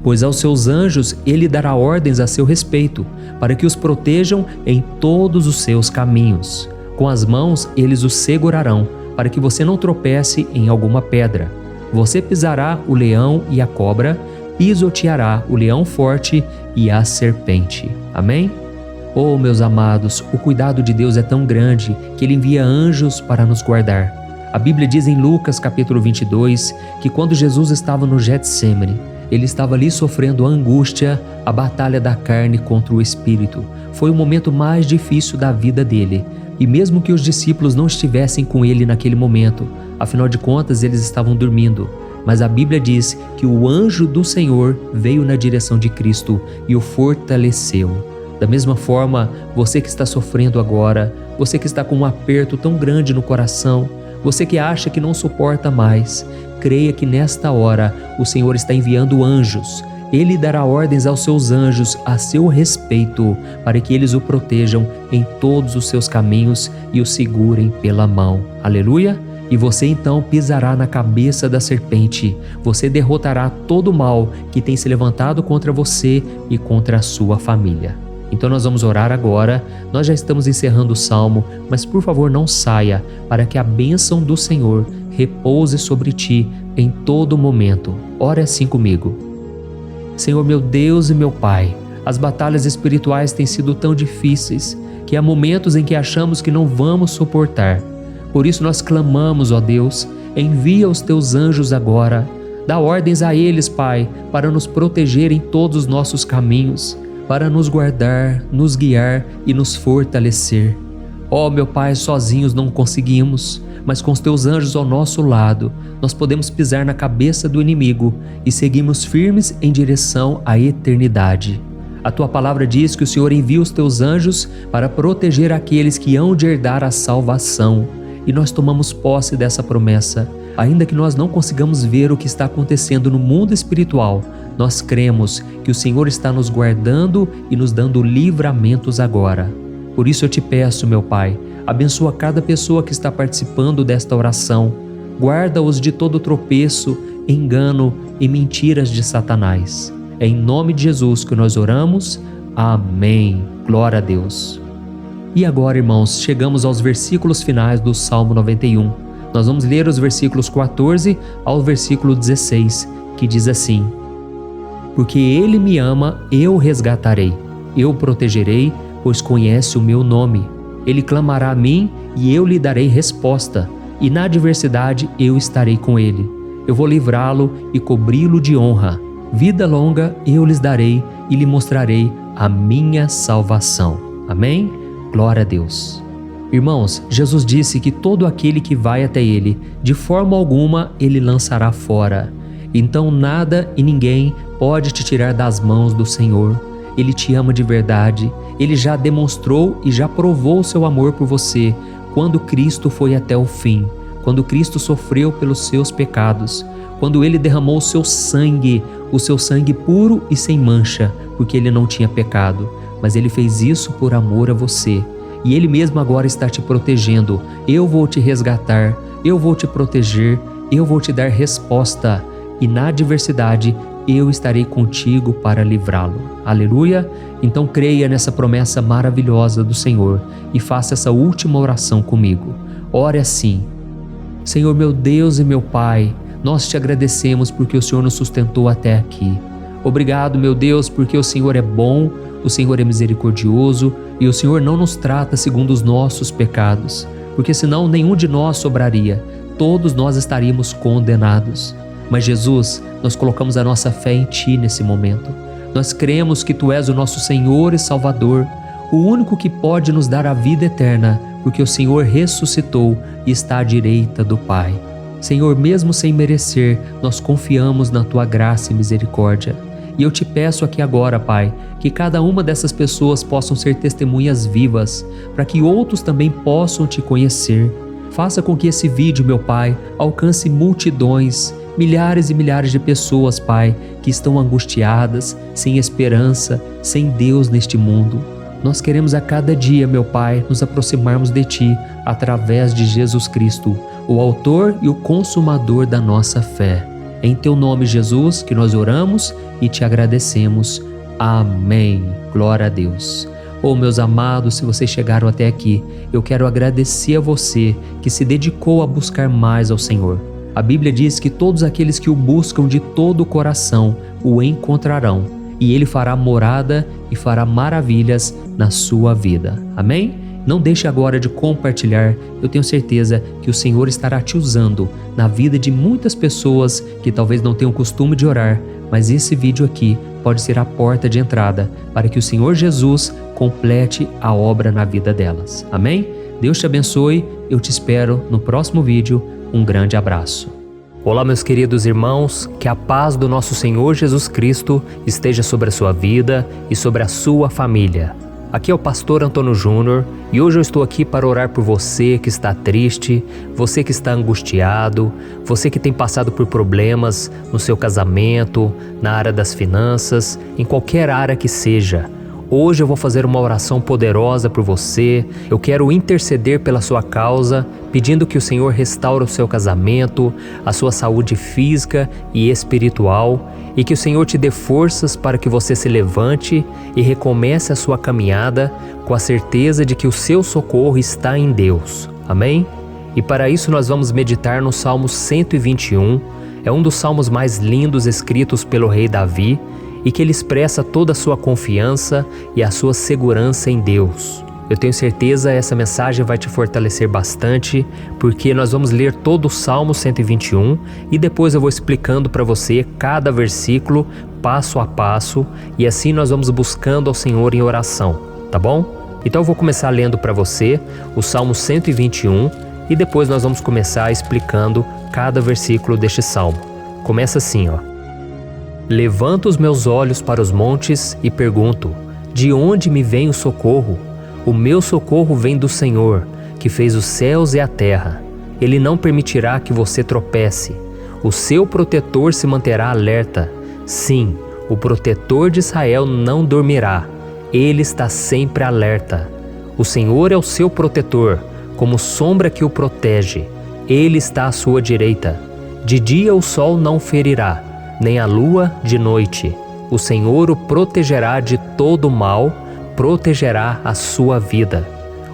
Pois aos seus anjos ele dará ordens a seu respeito, para que os protejam em todos os seus caminhos. Com as mãos eles os segurarão, para que você não tropece em alguma pedra. Você pisará o leão e a cobra, pisoteará o leão forte e a serpente. Amém? Oh, meus amados, o cuidado de Deus é tão grande que Ele envia anjos para nos guardar. A Bíblia diz em Lucas capítulo 22 que quando Jesus estava no Getsêmani, Ele estava ali sofrendo a angústia, a batalha da carne contra o espírito. Foi o momento mais difícil da vida dele. E mesmo que os discípulos não estivessem com ele naquele momento, afinal de contas eles estavam dormindo, mas a Bíblia diz que o anjo do Senhor veio na direção de Cristo e o fortaleceu. Da mesma forma, você que está sofrendo agora, você que está com um aperto tão grande no coração, você que acha que não suporta mais, creia que nesta hora o Senhor está enviando anjos. Ele dará ordens aos seus anjos a seu respeito, para que eles o protejam em todos os seus caminhos e o segurem pela mão. Aleluia! E você então pisará na cabeça da serpente. Você derrotará todo o mal que tem se levantado contra você e contra a sua família. Então nós vamos orar agora. Nós já estamos encerrando o salmo, mas por favor não saia, para que a bênção do Senhor repouse sobre ti em todo momento. Ore assim comigo. Senhor meu Deus e meu Pai, as batalhas espirituais têm sido tão difíceis que há momentos em que achamos que não vamos suportar. Por isso nós clamamos, ó Deus, envia os teus anjos agora. Dá ordens a eles, Pai, para nos proteger em todos os nossos caminhos, para nos guardar, nos guiar e nos fortalecer. Ó meu Pai, sozinhos não conseguimos, mas com os teus anjos ao nosso lado, nós podemos pisar na cabeça do inimigo e seguirmos firmes em direção à eternidade. A tua palavra diz que o Senhor envia os teus anjos para proteger aqueles que hão de herdar a salvação. E nós tomamos posse dessa promessa. Ainda que nós não consigamos ver o que está acontecendo no mundo espiritual, nós cremos que o Senhor está nos guardando e nos dando livramentos agora. Por isso eu te peço, meu Pai, abençoa cada pessoa que está participando desta oração. Guarda-os de todo tropeço, engano e mentiras de Satanás. É em nome de Jesus que nós oramos. Amém. Glória a Deus. E agora, irmãos, chegamos aos versículos finais do Salmo 91. Nós vamos ler os versículos 14 ao versículo 16, que diz assim: Porque Ele me ama, eu o resgatarei, eu o protegerei, pois conhece o meu nome. Ele clamará a mim e eu lhe darei resposta, e na adversidade eu estarei com ele. Eu vou livrá-lo e cobri-lo de honra. Vida longa eu lhes darei e lhe mostrarei a minha salvação. Amém? Glória a Deus. Irmãos, Jesus disse que todo aquele que vai até ele, de forma alguma ele lançará fora. Então nada e ninguém pode te tirar das mãos do Senhor. Ele te ama de verdade. Ele já demonstrou e já provou seu amor por você quando Cristo foi até o fim, quando Cristo sofreu pelos seus pecados, quando Ele derramou o seu sangue puro e sem mancha, porque Ele não tinha pecado, mas Ele fez isso por amor a você. E Ele mesmo agora está te protegendo. Eu vou te resgatar, eu vou te proteger, eu vou te dar resposta, e na adversidade eu estarei contigo para livrá-lo. Aleluia! Então creia nessa promessa maravilhosa do Senhor e faça essa última oração comigo. Ore assim: Senhor meu Deus e meu Pai, nós te agradecemos porque o Senhor nos sustentou até aqui. Obrigado, meu Deus, porque o Senhor é bom, o Senhor é misericordioso e o Senhor não nos trata segundo os nossos pecados, porque senão nenhum de nós sobraria, todos nós estaríamos condenados. Mas Jesus, nós colocamos a nossa fé em Ti nesse momento. Nós cremos que Tu és o nosso Senhor e Salvador, o único que pode nos dar a vida eterna, porque o Senhor ressuscitou e está à direita do Pai. Senhor, mesmo sem merecer, nós confiamos na Tua graça e misericórdia. E eu te peço aqui agora, Pai, que cada uma dessas pessoas possam ser testemunhas vivas, para que outros também possam Te conhecer. Faça com que esse vídeo, meu Pai, alcance multidões, milhares e milhares de pessoas, Pai, que estão angustiadas, sem esperança, sem Deus neste mundo. Nós queremos a cada dia, meu Pai, nos aproximarmos de Ti através de Jesus Cristo, o autor e o consumador da nossa fé. Em Teu nome, Jesus, que nós oramos e Te agradecemos. Amém. Glória a Deus. Oh, meus amados, se vocês chegaram até aqui, eu quero agradecer a você que se dedicou a buscar mais ao Senhor. A Bíblia diz que todos aqueles que o buscam de todo o coração o encontrarão, e Ele fará morada e fará maravilhas na sua vida. Amém? Não deixe agora de compartilhar. Eu tenho certeza que o Senhor estará te usando na vida de muitas pessoas que talvez não tenham costume de orar, mas esse vídeo aqui pode ser a porta de entrada para que o Senhor Jesus complete a obra na vida delas. Amém? Deus te abençoe. Eu te espero no próximo vídeo. Um grande abraço. Olá, meus queridos irmãos, que a paz do nosso Senhor Jesus Cristo esteja sobre a sua vida e sobre a sua família. Aqui é o pastor Antônio Júnior e hoje eu estou aqui para orar por você que está triste, você que está angustiado, você que tem passado por problemas no seu casamento, na área das finanças, em qualquer área que seja. Hoje eu vou fazer uma oração poderosa por você. Eu quero interceder pela sua causa, pedindo que o Senhor restaure o seu casamento, a sua saúde física e espiritual. e que o Senhor te dê forças para que você se levante e recomece a sua caminhada com a certeza de que o seu socorro está em Deus. Amém? E para isso nós vamos meditar no Salmo 121, é um dos salmos mais lindos escritos pelo rei Davi e que ele expressa toda a sua confiança e a sua segurança em Deus. Eu tenho certeza essa mensagem vai te fortalecer bastante, porque nós vamos ler todo o Salmo 121 e depois eu vou explicando para você cada versículo, passo a passo, e assim nós vamos buscando ao Senhor em oração, tá bom? Então eu vou começar lendo para você o Salmo 121 e depois nós vamos começar explicando cada versículo deste salmo. Começa assim, ó. Levanto os meus olhos para os montes e pergunto: de onde me vem o socorro? O meu socorro vem do Senhor, que fez os céus e a terra. Ele não permitirá que você tropece. O seu protetor se manterá alerta. Sim, o protetor de Israel não dormirá. Ele está sempre alerta. O Senhor é o seu protetor, como sombra que o protege. Ele está à sua direita. De dia o sol não ferirá, nem a lua de noite. O Senhor o protegerá de todo mal, protegerá a sua vida.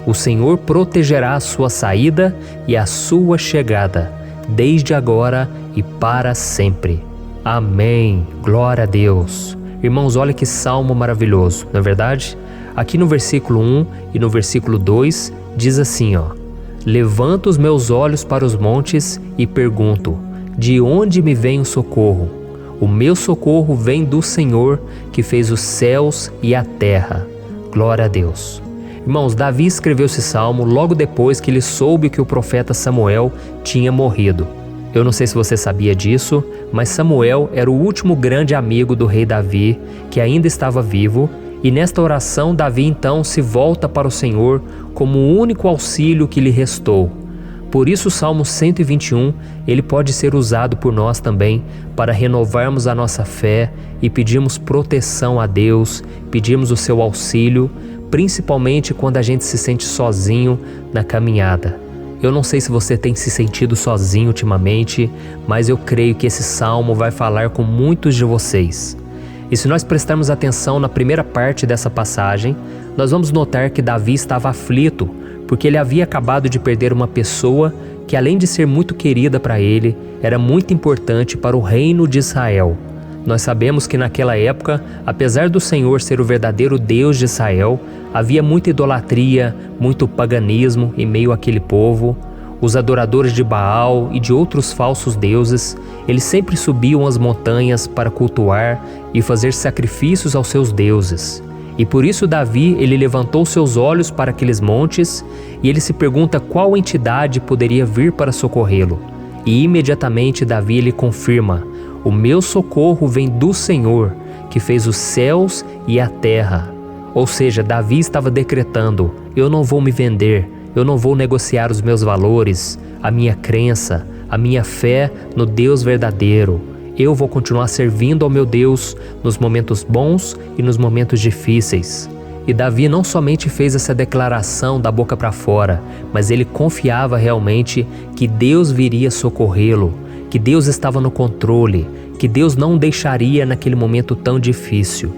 O Senhor protegerá a sua saída e a sua chegada, desde agora e para sempre. Amém. Glória a Deus. Irmãos, olha que salmo maravilhoso, não é verdade? Aqui no versículo 1 e no versículo 2 diz assim, ó: levanto os meus olhos para os montes e pergunto: de onde me vem o socorro? O meu socorro vem do Senhor, que fez os céus e a terra. Glória a Deus. Irmãos, Davi escreveu esse salmo logo depois que ele soube que o profeta Samuel tinha morrido. Eu não sei se você sabia disso, mas Samuel era o último grande amigo do rei Davi, que ainda estava vivo, e nesta oração Davi então se volta para o Senhor como o único auxílio que lhe restou. Por isso o Salmo 121, ele pode ser usado por nós também para renovarmos a nossa fé e pedirmos proteção a Deus, pedirmos o seu auxílio, principalmente quando a gente se sente sozinho na caminhada. Eu não sei se você tem se sentido sozinho ultimamente, mas eu creio que esse salmo vai falar com muitos de vocês. E se nós prestarmos atenção na primeira parte dessa passagem, nós vamos notar que Davi estava aflito, porque ele havia acabado de perder uma pessoa que, além de ser muito querida para ele, era muito importante para o reino de Israel. Nós sabemos que naquela época, apesar do Senhor ser o verdadeiro Deus de Israel, havia muita idolatria, muito paganismo em meio àquele povo. Os adoradores de Baal e de outros falsos deuses, eles sempre subiam as montanhas para cultuar e fazer sacrifícios aos seus deuses. E por isso Davi, ele levantou seus olhos para aqueles montes e ele se pergunta qual entidade poderia vir para socorrê-lo. E imediatamente Davi ele confirma: o meu socorro vem do Senhor, que fez os céus e a terra. Ou seja, Davi estava decretando: eu não vou me vender, eu não vou negociar os meus valores, a minha crença, a minha fé no Deus verdadeiro. Eu vou continuar servindo ao meu Deus nos momentos bons e nos momentos difíceis. E Davi não somente fez essa declaração da boca para fora, mas ele confiava realmente que Deus viria socorrê-lo, que Deus estava no controle, que Deus não o deixaria naquele momento tão difícil.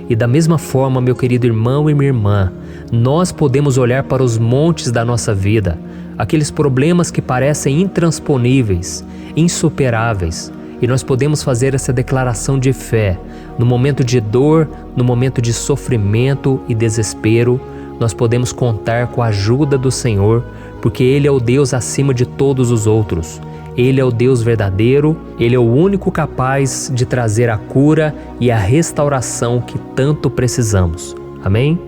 E da mesma forma, meu querido irmão e minha irmã, nós podemos olhar para os montes da nossa vida, aqueles problemas que parecem intransponíveis, insuperáveis, e nós podemos fazer essa declaração de fé. No momento de dor, no momento de sofrimento e desespero, nós podemos contar com a ajuda do Senhor, porque Ele é o Deus acima de todos os outros. Ele é o Deus verdadeiro, Ele é o único capaz de trazer a cura e a restauração que tanto precisamos. Amém?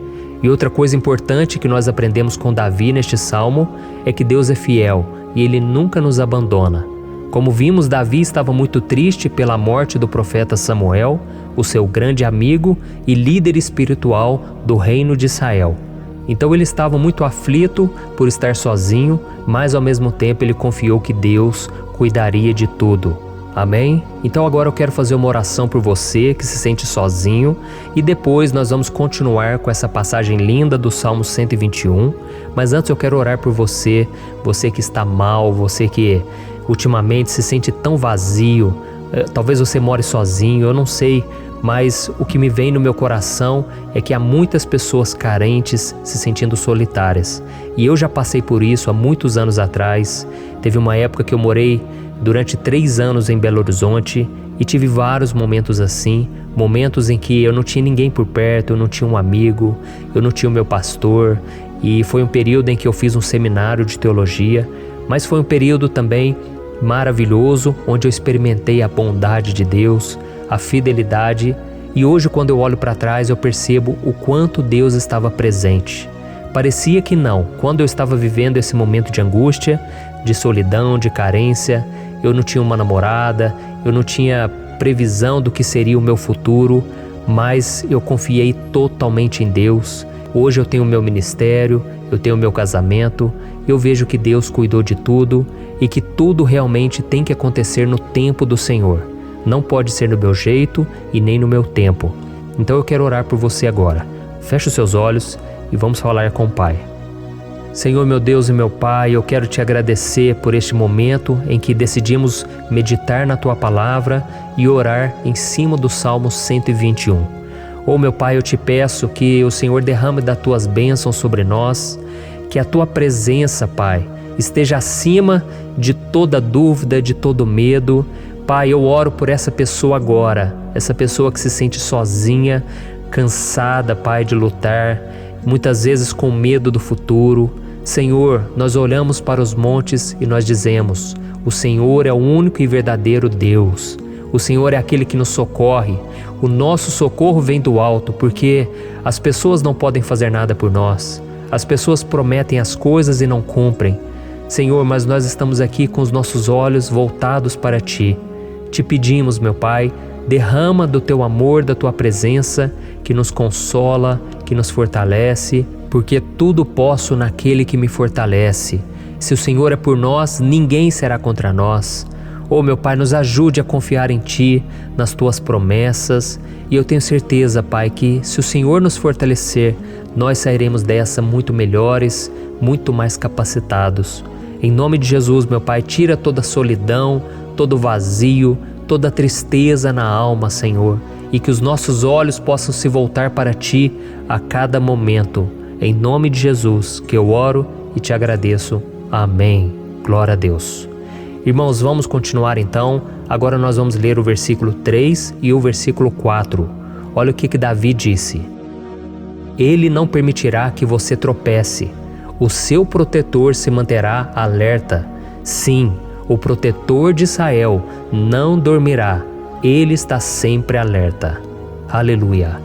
E outra coisa importante que nós aprendemos com Davi neste salmo é que Deus é fiel e Ele nunca nos abandona. Como vimos, Davi estava muito triste pela morte do profeta Samuel, o seu grande amigo e líder espiritual do reino de Israel. Então ele estava muito aflito por estar sozinho, mas ao mesmo tempo ele confiou que Deus cuidaria de tudo. Amém? Então agora eu quero fazer uma oração por você que se sente sozinho e depois nós vamos continuar com essa passagem linda do Salmo 121. Mas antes eu quero orar por você, você que está mal, você que ultimamente se sente tão vazio, talvez você more sozinho, eu não sei, mas o que me vem no meu coração é que há muitas pessoas carentes se sentindo solitárias. E eu já passei por isso há muitos anos atrás. Teve uma época que eu morei durante 3 anos em Belo Horizonte e tive vários momentos assim, momentos em que eu não tinha ninguém por perto, eu não tinha um amigo, eu não tinha o meu pastor, e foi um período em que eu fiz um seminário de teologia, mas foi um período também maravilhoso, onde eu experimentei a bondade de Deus, a fidelidade, e hoje quando eu olho para trás eu percebo o quanto Deus estava presente. Parecia que não, quando eu estava vivendo esse momento de angústia, de solidão, de carência, eu não tinha uma namorada, eu não tinha previsão do que seria o meu futuro, mas eu confiei totalmente em Deus. Hoje eu tenho o meu ministério, eu tenho o meu casamento, eu vejo que Deus cuidou de tudo e que tudo realmente tem que acontecer no tempo do Senhor. Não pode ser no meu jeito e nem no meu tempo. Então eu quero orar por você agora. Feche os seus olhos e vamos falar com o Pai. Senhor, meu Deus e meu Pai, eu quero te agradecer por este momento em que decidimos meditar na Tua Palavra e orar em cima do Salmo 121. Meu Pai, eu te peço que o Senhor derrame das Tuas bênçãos sobre nós, que a Tua presença, Pai, esteja acima de toda dúvida, de todo medo. Pai, eu oro por essa pessoa agora, essa pessoa que se sente sozinha, cansada, Pai, de lutar, muitas vezes com medo do futuro. Senhor, nós olhamos para os montes e nós dizemos: o Senhor é o único e verdadeiro Deus. O Senhor é aquele que nos socorre. O nosso socorro vem do alto, porque as pessoas não podem fazer nada por nós. As pessoas prometem as coisas e não cumprem. Senhor, mas nós estamos aqui com os nossos olhos voltados para Ti. Te pedimos, meu Pai, derrama do Teu amor, da Tua presença, que nos consola, que nos fortalece, porque tudo posso naquele que me fortalece. Se o Senhor é por nós, ninguém será contra nós. Meu Pai, nos ajude a confiar em Ti, nas Tuas promessas, e eu tenho certeza, Pai, que se o Senhor nos fortalecer, nós sairemos dessa muito melhores, muito mais capacitados. Em nome de Jesus, meu Pai, tira toda a solidão, todo o vazio, toda a tristeza na alma, Senhor, e que os nossos olhos possam se voltar para Ti a cada momento. Em nome de Jesus que eu oro e te agradeço. Amém. Glória a Deus. Irmãos, vamos continuar então. Agora nós vamos ler o versículo 3 e o versículo 4. Olha o que Davi disse: Ele não permitirá que você tropece. O seu protetor se manterá alerta. Sim, o protetor de Israel não dormirá. Ele está sempre alerta. Aleluia.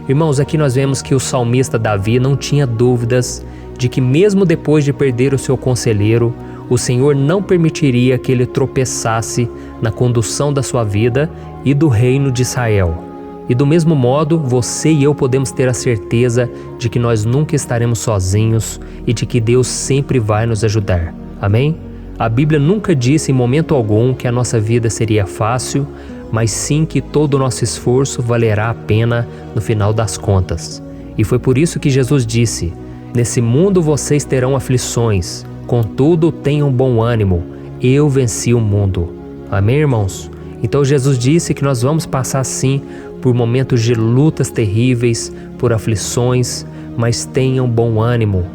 Irmãos, aqui nós vemos que o salmista Davi não tinha dúvidas de que mesmo depois de perder o seu conselheiro, o Senhor não permitiria que ele tropeçasse na condução da sua vida e do reino de Israel. E do mesmo modo, você e eu podemos ter a certeza de que nós nunca estaremos sozinhos e de que Deus sempre vai nos ajudar. Amém? A Bíblia nunca disse em momento algum que a nossa vida seria fácil, mas sim que todo o nosso esforço valerá a pena no final das contas. E foi por isso que Jesus disse: Nesse mundo vocês terão aflições, contudo tenham bom ânimo, eu venci o mundo. Amém, irmãos? Então Jesus disse que nós vamos passar sim por momentos de lutas terríveis, por aflições, mas tenham bom ânimo.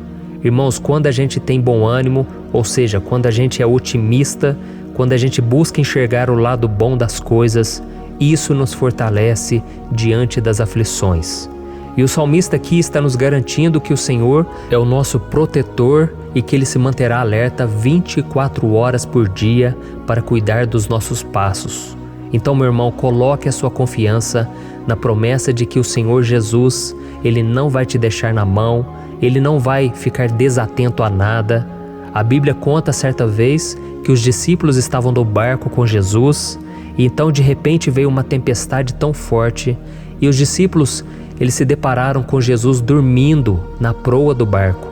Irmãos, quando a gente tem bom ânimo, ou seja, quando a gente é otimista, quando a gente busca enxergar o lado bom das coisas, isso nos fortalece diante das aflições. E o salmista aqui está nos garantindo que o Senhor é o nosso protetor e que Ele se manterá alerta 24 horas por dia para cuidar dos nossos passos. Então, meu irmão, coloque a sua confiança na promessa de que o Senhor Jesus, Ele não vai te deixar na mão, Ele não vai ficar desatento a nada. A Bíblia conta certa vez que os discípulos estavam no barco com Jesus e então de repente veio uma tempestade tão forte e os discípulos eles se depararam com Jesus dormindo na proa do barco.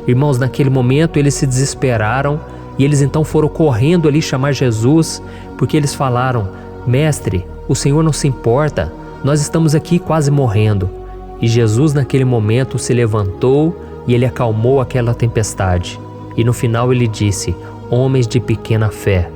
Irmãos, naquele momento eles se desesperaram e eles então foram correndo ali chamar Jesus, porque eles falaram: Mestre, o Senhor não se importa, nós estamos aqui quase morrendo. E Jesus naquele momento se levantou e Ele acalmou aquela tempestade. E no final Ele disse: Homens de pequena fé.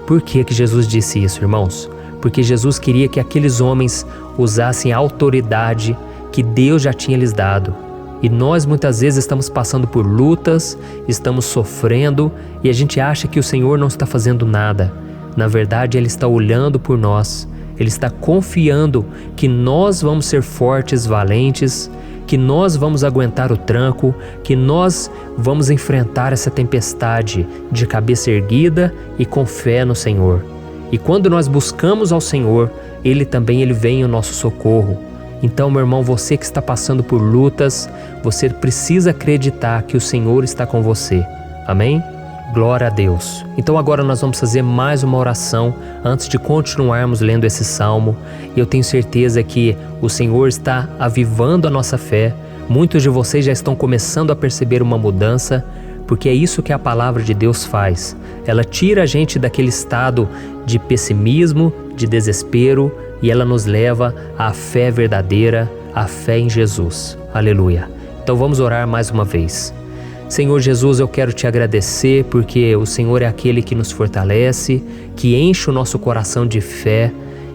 Por que Jesus disse isso, irmãos? porque Jesus queria que aqueles homens usassem a autoridade que Deus já tinha lhes dado. E nós muitas vezes estamos passando por lutas, estamos sofrendo e a gente acha que o Senhor não está fazendo nada. Na verdade, Ele está olhando por nós, Ele está confiando que nós vamos ser fortes, valentes, que nós vamos aguentar o tranco, que nós vamos enfrentar essa tempestade de cabeça erguida e com fé no Senhor. E quando nós buscamos ao Senhor, Ele vem ao nosso socorro. Então, meu irmão, você que está passando por lutas, você precisa acreditar que o Senhor está com você. Amém? Glória a Deus. Então agora nós vamos fazer mais uma oração antes de continuarmos lendo esse salmo. E eu tenho certeza que o Senhor está avivando a nossa fé. Muitos de vocês já estão começando a perceber uma mudança, porque é isso que a palavra de Deus faz. Ela tira a gente daquele estado de pessimismo, de desespero, e ela nos leva à fé verdadeira, à fé em Jesus. Aleluia. Então vamos orar mais uma vez. Senhor Jesus, eu quero te agradecer porque o Senhor é aquele que nos fortalece, que enche o nosso coração de fé.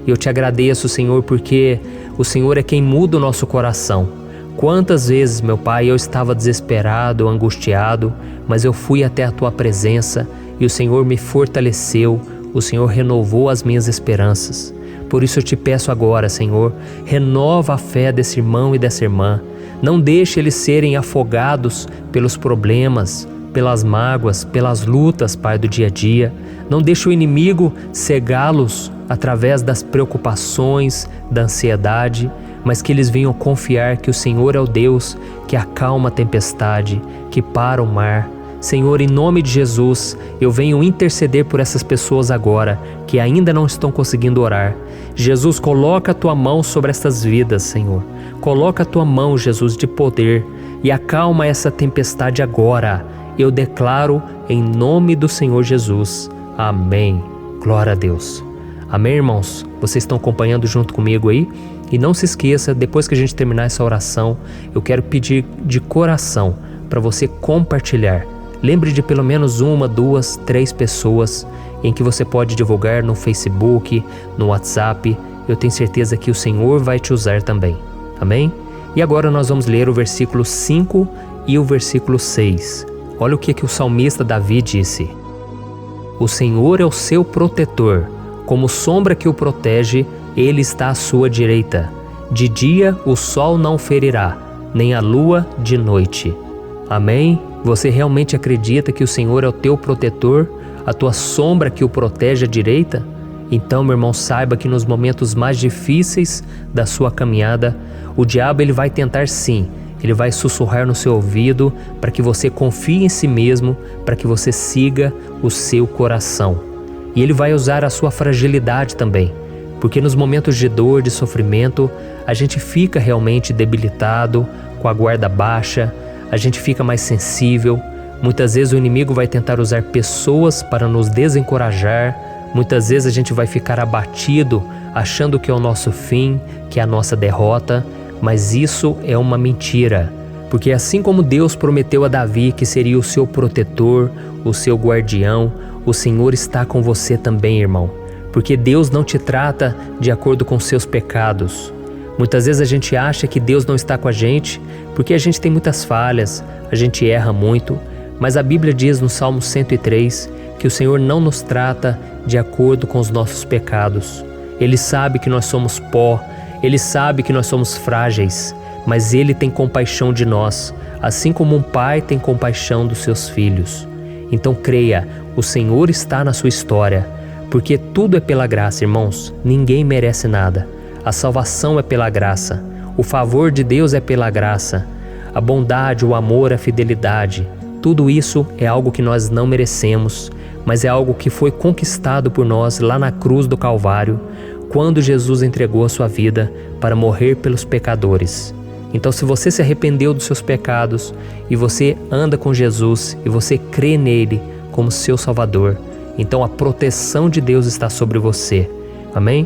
E eu te agradeço, Senhor, porque o Senhor é quem muda o nosso coração. Quantas vezes, meu Pai, eu estava desesperado, angustiado, mas eu fui até a Tua presença e o Senhor me fortaleceu, o Senhor renovou as minhas esperanças. Por isso eu te peço agora, Senhor, renova a fé desse irmão e dessa irmã. Não deixe eles serem afogados pelos problemas, pelas mágoas, pelas lutas, Pai, do dia a dia. Não deixe o inimigo cegá-los através das preocupações, da ansiedade, mas que eles venham confiar que o Senhor é o Deus que acalma a tempestade, que para o mar. Senhor, em nome de Jesus, eu venho interceder por essas pessoas agora que ainda não estão conseguindo orar. Jesus, coloca a Tua mão sobre estas vidas, Senhor. Coloca a Tua mão, Jesus, de poder e acalma essa tempestade agora. Eu declaro em nome do Senhor Jesus. Amém. Glória a Deus. Amém, irmãos? Vocês estão acompanhando junto comigo aí? E não se esqueça, depois que a gente terminar essa oração, eu quero pedir de coração para você compartilhar. Lembre de pelo menos 1, 2, 3 pessoas em que você pode divulgar no Facebook, no WhatsApp. Eu tenho certeza que o Senhor vai te usar também. Amém? E agora nós vamos ler o versículo 5 e o versículo 6. Olha o que o salmista Davi disse. O Senhor é o seu protetor, como sombra que o protege, Ele está à sua direita. De dia o sol não ferirá, nem a lua de noite. Amém? Você realmente acredita que o Senhor é o teu protetor, a tua sombra que o protege à direita? Então, meu irmão, saiba que nos momentos mais difíceis da sua caminhada, o diabo ele vai tentar sim, ele vai sussurrar no seu ouvido para que você confie em si mesmo, para que você siga o seu coração. E ele vai usar a sua fragilidade também, porque nos momentos de dor, de sofrimento, a gente fica realmente debilitado, com a guarda baixa, a gente fica mais sensível. Muitas vezes o inimigo vai tentar usar pessoas para nos desencorajar. Muitas vezes a gente vai ficar abatido, achando que é o nosso fim, que é a nossa derrota. Mas isso é uma mentira. Porque assim como Deus prometeu a Davi que seria o seu protetor, o seu guardião, o Senhor está com você também, irmão. Porque Deus não te trata de acordo com seus pecados. Muitas vezes a gente acha que Deus não está com a gente porque a gente tem muitas falhas, a gente erra muito, mas a Bíblia diz no Salmo 103 que o Senhor não nos trata de acordo com os nossos pecados. Ele sabe que nós somos pó, Ele sabe que nós somos frágeis, mas Ele tem compaixão de nós, assim como um pai tem compaixão dos seus filhos. Então creia, o Senhor está na sua história, porque tudo é pela graça, irmãos, ninguém merece nada. A salvação é pela graça, o favor de Deus é pela graça, a bondade, o amor, a fidelidade, tudo isso é algo que nós não merecemos, mas é algo que foi conquistado por nós lá na cruz do Calvário, quando Jesus entregou a sua vida para morrer pelos pecadores. Então, se você se arrependeu dos seus pecados e você anda com Jesus e você crê nele como seu Salvador, então a proteção de Deus está sobre você. Amém?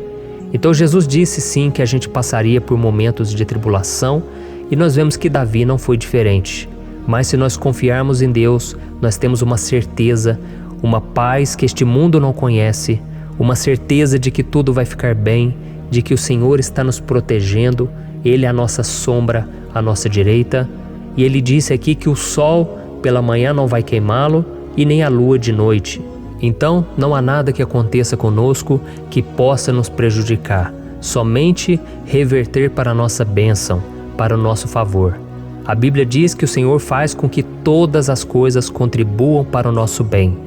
Então Jesus disse sim que a gente passaria por momentos de tribulação e nós vemos que Davi não foi diferente. Mas se nós confiarmos em Deus, nós temos uma certeza, uma paz que este mundo não conhece, uma certeza de que tudo vai ficar bem, de que o Senhor está nos protegendo, Ele é a nossa sombra à nossa direita. E Ele disse aqui que o sol pela manhã não vai queimá-lo e nem a lua de noite. Então não há nada que aconteça conosco que possa nos prejudicar, somente reverter para a nossa bênção, para o nosso favor. A Bíblia diz que o Senhor faz com que todas as coisas contribuam para o nosso bem.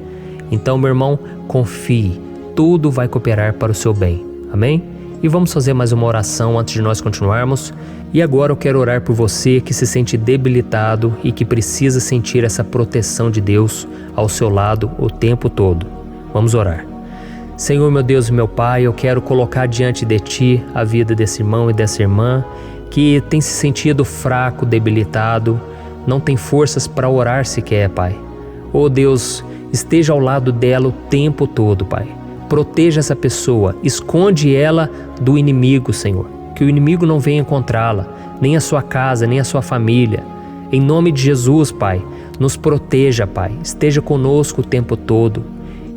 Então, meu irmão, confie, tudo vai cooperar para o seu bem. Amém? E vamos fazer mais uma oração antes de nós continuarmos. E agora eu quero orar por você que se sente debilitado e que precisa sentir essa proteção de Deus ao seu lado o tempo todo. Vamos orar. Senhor, meu Deus e meu Pai, eu quero colocar diante de Ti a vida desse irmão e dessa irmã que tem se sentido fraco, debilitado, não tem forças para orar sequer, Pai. Oh Deus, esteja ao lado dela o tempo todo, Pai. Proteja essa pessoa, esconde ela do inimigo, Senhor. Que o inimigo não venha encontrá-la, nem a sua casa, nem a sua família. Em nome de Jesus, Pai, nos proteja, Pai. Esteja conosco o tempo todo.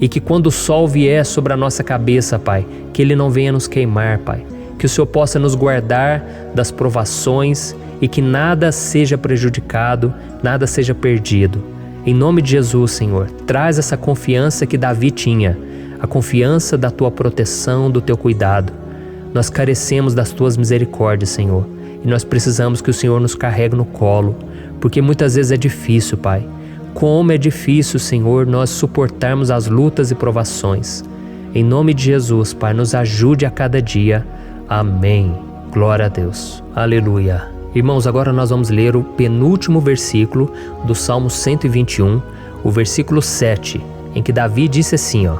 E que quando o sol vier sobre a nossa cabeça, Pai, que ele não venha nos queimar, Pai. Que o Senhor possa nos guardar das provações e que nada seja prejudicado, nada seja perdido. Em nome de Jesus, Senhor, traz essa confiança que Davi tinha, a confiança da Tua proteção, do Teu cuidado. Nós carecemos das Tuas misericórdias, Senhor, e nós precisamos que o Senhor nos carregue no colo, porque muitas vezes é difícil, Pai. Como é difícil, Senhor, nós suportarmos as lutas e provações. Em nome de Jesus, Pai, nos ajude a cada dia. Amém. Glória a Deus. Aleluia. Irmãos, agora nós vamos ler o penúltimo versículo do Salmo 121, o versículo 7, em que Davi disse assim, ó: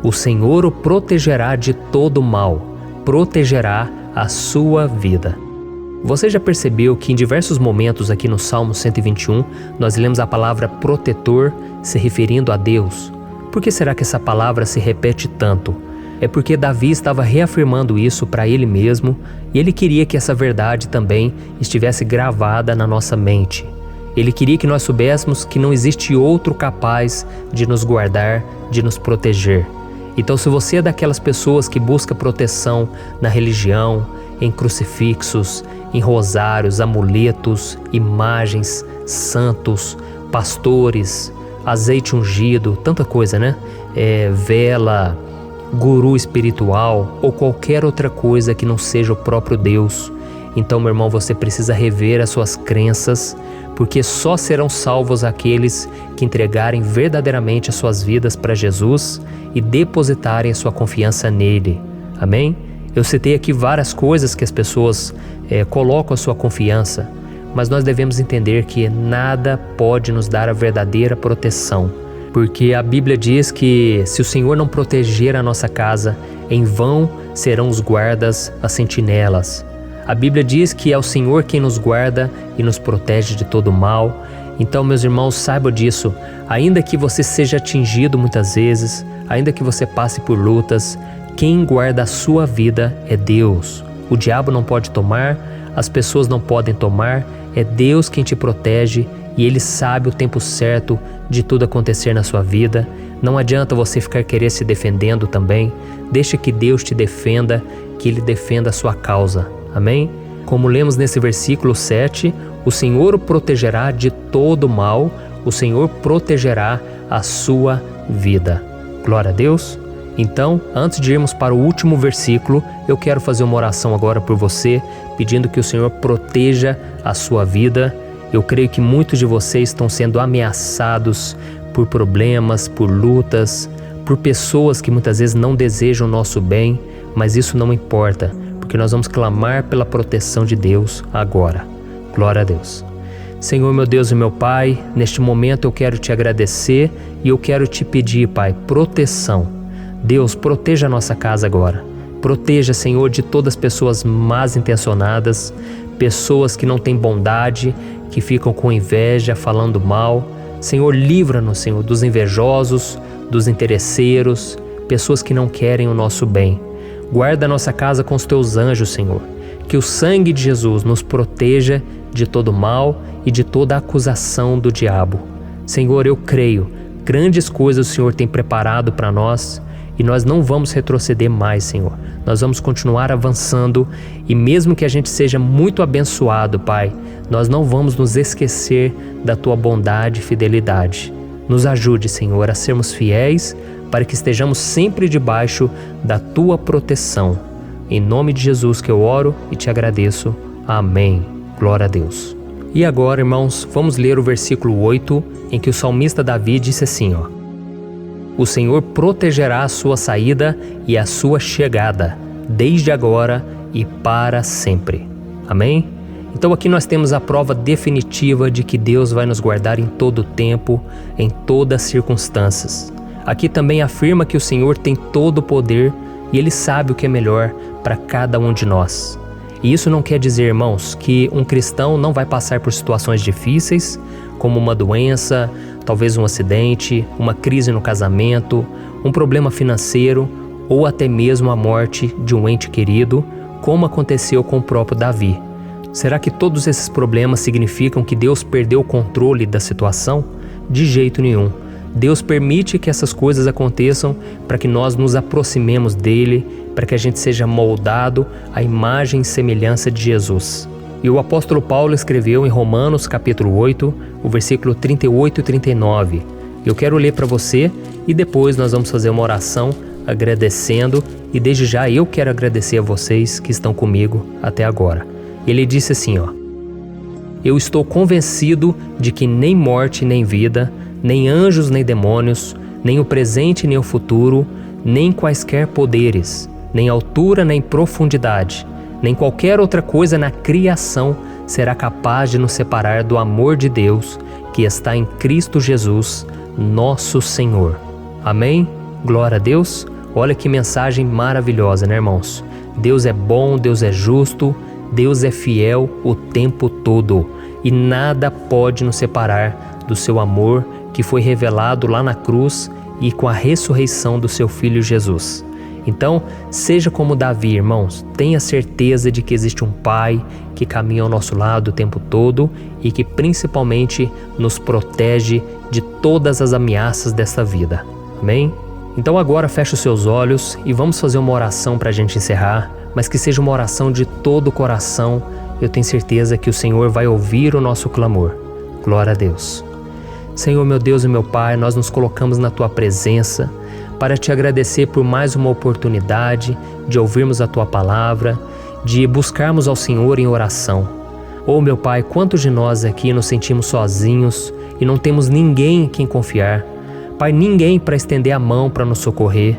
O Senhor o protegerá de todo mal, protegerá a sua vida. Você já percebeu que em diversos momentos aqui no Salmo 121, nós lemos a palavra protetor se referindo a Deus? Por que será que essa palavra se repete tanto? É porque Davi estava reafirmando isso para ele mesmo e ele queria que essa verdade também estivesse gravada na nossa mente. Ele queria que nós soubéssemos que não existe outro capaz de nos guardar, de nos proteger. Então, se você é daquelas pessoas que busca proteção na religião, em crucifixos, em rosários, amuletos, imagens, santos, pastores, azeite ungido, tanta coisa, né? Vela, guru espiritual ou qualquer outra coisa que não seja o próprio Deus. Então, meu irmão, você precisa rever as suas crenças, porque só serão salvos aqueles que entregarem verdadeiramente as suas vidas para Jesus e depositarem a sua confiança nele. Amém? Eu citei aqui várias coisas que as pessoas colocam a sua confiança, mas nós devemos entender que nada pode nos dar a verdadeira proteção, porque a Bíblia diz que se o Senhor não proteger a nossa casa, em vão serão os guardas, as sentinelas. A Bíblia diz que é o Senhor quem nos guarda e nos protege de todo mal. Então, meus irmãos, saibam disso. Ainda que você seja atingido muitas vezes, ainda que você passe por lutas, quem guarda a sua vida é Deus. O diabo não pode tomar, as pessoas não podem tomar, é Deus quem te protege e Ele sabe o tempo certo de tudo acontecer na sua vida. Não adianta você ficar querer se defendendo também. Deixa que Deus te defenda, que Ele defenda a sua causa. Amém? Como lemos nesse versículo 7, o Senhor o protegerá de todo mal, o Senhor protegerá a sua vida. Glória a Deus. Então, antes de irmos para o último versículo, eu quero fazer uma oração agora por você, pedindo que o Senhor proteja a sua vida. Eu creio que muitos de vocês estão sendo ameaçados por problemas, por lutas, por pessoas que muitas vezes não desejam o nosso bem, mas isso não importa, porque nós vamos clamar pela proteção de Deus agora. Glória a Deus. Senhor, meu Deus e meu Pai, neste momento eu quero te agradecer e eu quero te pedir, Pai, proteção. Deus, proteja a nossa casa agora. Proteja, Senhor, de todas as pessoas más intencionadas, pessoas que não têm bondade, que ficam com inveja, falando mal. Senhor, livra-nos, Senhor, dos invejosos, dos interesseiros, pessoas que não querem o nosso bem. Guarda a nossa casa com os teus anjos, Senhor. Que o sangue de Jesus nos proteja de todo mal e de toda acusação do diabo. Senhor, eu creio, grandes coisas o Senhor tem preparado para nós e nós não vamos retroceder mais, Senhor. Nós vamos continuar avançando e mesmo que a gente seja muito abençoado, Pai, nós não vamos nos esquecer da Tua bondade e fidelidade. Nos ajude, Senhor, a sermos fiéis para que estejamos sempre debaixo da Tua proteção. Em nome de Jesus que eu oro e te agradeço. Amém. Glória a Deus. E agora, irmãos, vamos ler o versículo 8, em que o salmista Davi disse assim, O Senhor protegerá a sua saída e a sua chegada, desde agora e para sempre. Amém? Então aqui nós temos a prova definitiva de que Deus vai nos guardar em todo o tempo, em todas as circunstâncias. Aqui também afirma que o Senhor tem todo o poder e Ele sabe o que é melhor para cada um de nós. E isso não quer dizer, irmãos, que um cristão não vai passar por situações difíceis, como uma doença, talvez um acidente, uma crise no casamento, um problema financeiro ou até mesmo a morte de um ente querido, como aconteceu com o próprio Davi. Será que todos esses problemas significam que Deus perdeu o controle da situação? De jeito nenhum. Deus permite que essas coisas aconteçam para que nós nos aproximemos dele, para que a gente seja moldado à imagem e semelhança de Jesus. E o apóstolo Paulo escreveu em Romanos capítulo 8, o versículo 38 e 39. Eu quero ler para você e depois nós vamos fazer uma oração agradecendo, e desde já eu quero agradecer a vocês que estão comigo até agora. Ele disse assim, Eu estou convencido de que nem morte nem vida, nem anjos nem demônios, nem o presente nem o futuro, nem quaisquer poderes, nem altura nem profundidade, nem qualquer outra coisa na criação será capaz de nos separar do amor de Deus que está em Cristo Jesus, nosso Senhor. Amém? Glória a Deus. Olha que mensagem maravilhosa, né, irmãos? Deus é bom, Deus é justo, Deus é fiel o tempo todo e nada pode nos separar do seu amor que foi revelado lá na cruz e com a ressurreição do seu Filho Jesus. Então, seja como Davi, irmãos, tenha certeza de que existe um Pai que caminha ao nosso lado o tempo todo e que principalmente nos protege de todas as ameaças desta vida. Amém? Então agora feche os seus olhos e vamos fazer uma oração para a gente encerrar, mas que seja uma oração de todo o coração. Eu tenho certeza que o Senhor vai ouvir o nosso clamor. Glória a Deus. Senhor, meu Deus e meu Pai, nós nos colocamos na Tua presença para Te agradecer por mais uma oportunidade de ouvirmos a Tua palavra, de buscarmos ao Senhor em oração. Oh, meu Pai, quantos de nós aqui nos sentimos sozinhos e não temos ninguém em quem confiar. Pai, ninguém para estender a mão para nos socorrer.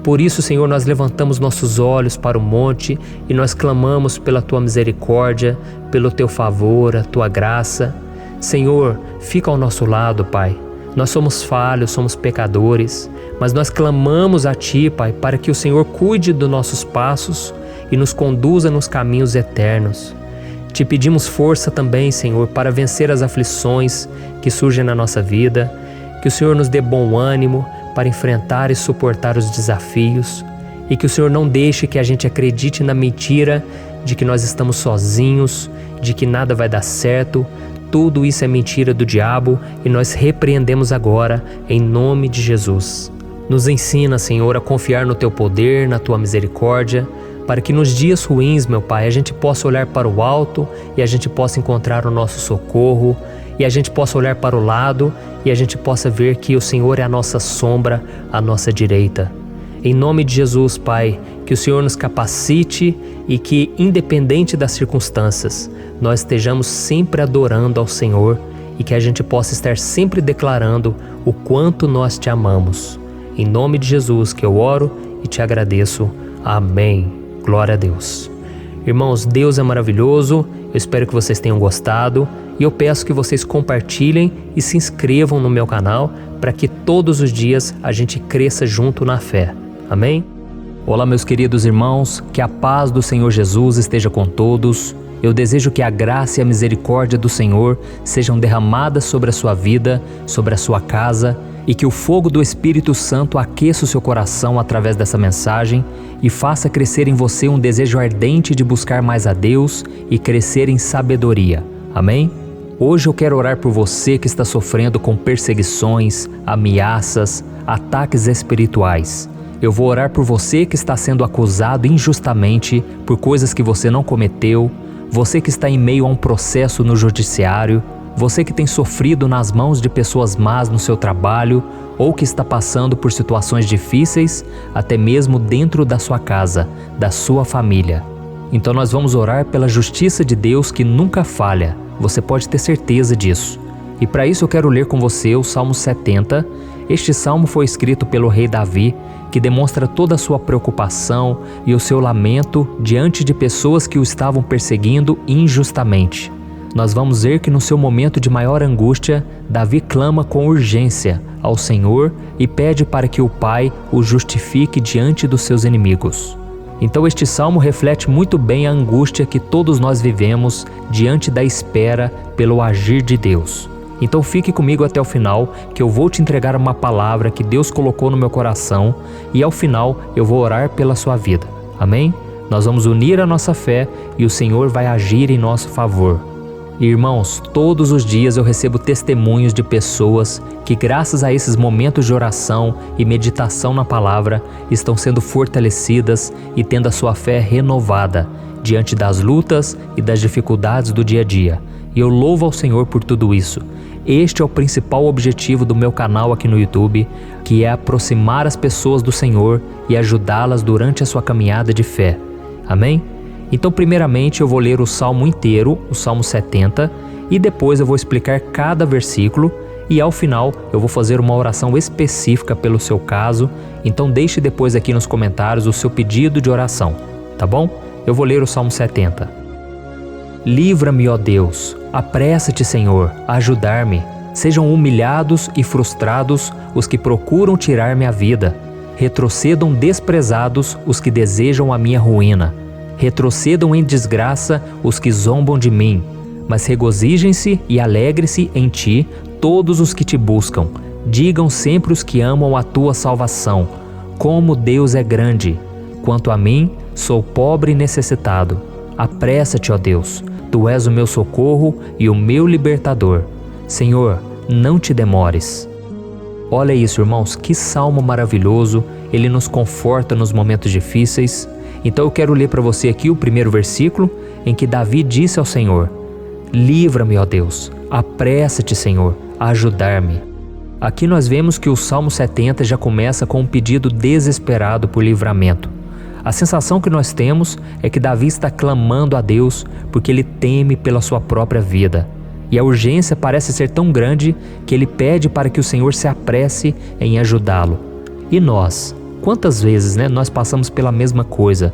Por isso, Senhor, nós levantamos nossos olhos para o monte e nós clamamos pela Tua misericórdia, pelo Teu favor, a Tua graça. Senhor, fica ao nosso lado, Pai. Nós somos falhos, somos pecadores, mas nós clamamos a Ti, Pai, para que o Senhor cuide dos nossos passos e nos conduza nos caminhos eternos. Te pedimos força também, Senhor, para vencer as aflições que surgem na nossa vida, que o Senhor nos dê bom ânimo para enfrentar e suportar os desafios e que o Senhor não deixe que a gente acredite na mentira de que nós estamos sozinhos, de que nada vai dar certo. Tudo isso é mentira do diabo e nós repreendemos agora em nome de Jesus. Nos ensina, Senhor, a confiar no Teu poder, na Tua misericórdia, para que nos dias ruins, meu Pai, a gente possa olhar para o alto e a gente possa encontrar o nosso socorro, e a gente possa olhar para o lado e a gente possa ver que o Senhor é a nossa sombra, a nossa direita. Em nome de Jesus, Pai, que o Senhor nos capacite e que, independente das circunstâncias, nós estejamos sempre adorando ao Senhor e que a gente possa estar sempre declarando o quanto nós Te amamos. Em nome de Jesus que eu oro e Te agradeço. Amém. Glória a Deus. Irmãos, Deus é maravilhoso. Eu espero que vocês tenham gostado e eu peço que vocês compartilhem e se inscrevam no meu canal para que todos os dias a gente cresça junto na fé. Amém? Olá, meus queridos irmãos, que a paz do Senhor Jesus esteja com todos. Eu desejo que a graça e a misericórdia do Senhor sejam derramadas sobre a sua vida, sobre a sua casa, e que o fogo do Espírito Santo aqueça o seu coração através dessa mensagem e faça crescer em você um desejo ardente de buscar mais a Deus e crescer em sabedoria. Amém? Hoje eu quero orar por você que está sofrendo com perseguições, ameaças, ataques espirituais. Eu vou orar por você que está sendo acusado injustamente por coisas que você não cometeu, você que está em meio a um processo no judiciário, você que tem sofrido nas mãos de pessoas más no seu trabalho ou que está passando por situações difíceis, até mesmo dentro da sua casa, da sua família. Então nós vamos orar pela justiça de Deus que nunca falha, você pode ter certeza disso. E para isso eu quero ler com você o Salmo 70. Este salmo foi escrito pelo rei Davi, que demonstra toda a sua preocupação e o seu lamento diante de pessoas que o estavam perseguindo injustamente. Nós vamos ver que no seu momento de maior angústia, Davi clama com urgência ao Senhor e pede para que o Pai o justifique diante dos seus inimigos. Então este salmo reflete muito bem a angústia que todos nós vivemos diante da espera pelo agir de Deus. Então fique comigo até o final, que eu vou te entregar uma palavra que Deus colocou no meu coração e ao final eu vou orar pela sua vida. Amém? Nós vamos unir a nossa fé e o Senhor vai agir em nosso favor. Irmãos, todos os dias eu recebo testemunhos de pessoas que, graças a esses momentos de oração e meditação na palavra, estão sendo fortalecidas e tendo a sua fé renovada diante das lutas e das dificuldades do dia a dia. E eu louvo ao Senhor por tudo isso. Este é o principal objetivo do meu canal aqui no YouTube, que é aproximar as pessoas do Senhor e ajudá-las durante a sua caminhada de fé. Amém? Então, primeiramente, eu vou ler o Salmo inteiro, o Salmo 70, e depois eu vou explicar cada versículo e ao final eu vou fazer uma oração específica pelo seu caso. Então deixe depois aqui nos comentários o seu pedido de oração, tá bom? Eu vou ler o Salmo 70. Livra-me, ó Deus, apressa-te, Senhor, a ajudar-me. Sejam humilhados e frustrados os que procuram tirar-me a vida. Retrocedam desprezados os que desejam a minha ruína. Retrocedam em desgraça os que zombam de mim. Mas regozijem-se e alegre-se em ti todos os que te buscam. Digam sempre os que amam a tua salvação, como Deus é grande. Quanto a mim, sou pobre e necessitado. Apressa-te, ó Deus, tu és o meu socorro e o meu libertador. Senhor, não te demores. Olha isso, irmãos, que salmo maravilhoso, ele nos conforta nos momentos difíceis. Então eu quero ler para você aqui o primeiro versículo, em que Davi disse ao Senhor: livra-me, ó Deus, apressa-te, Senhor, a ajudar-me. Aqui nós vemos que o Salmo 70 já começa com um pedido desesperado por livramento. A sensação que nós temos é que Davi está clamando a Deus porque ele teme pela sua própria vida. E a urgência parece ser tão grande que ele pede para que o Senhor se apresse em ajudá-lo. E nós? Quantas vezes nós passamos pela mesma coisa?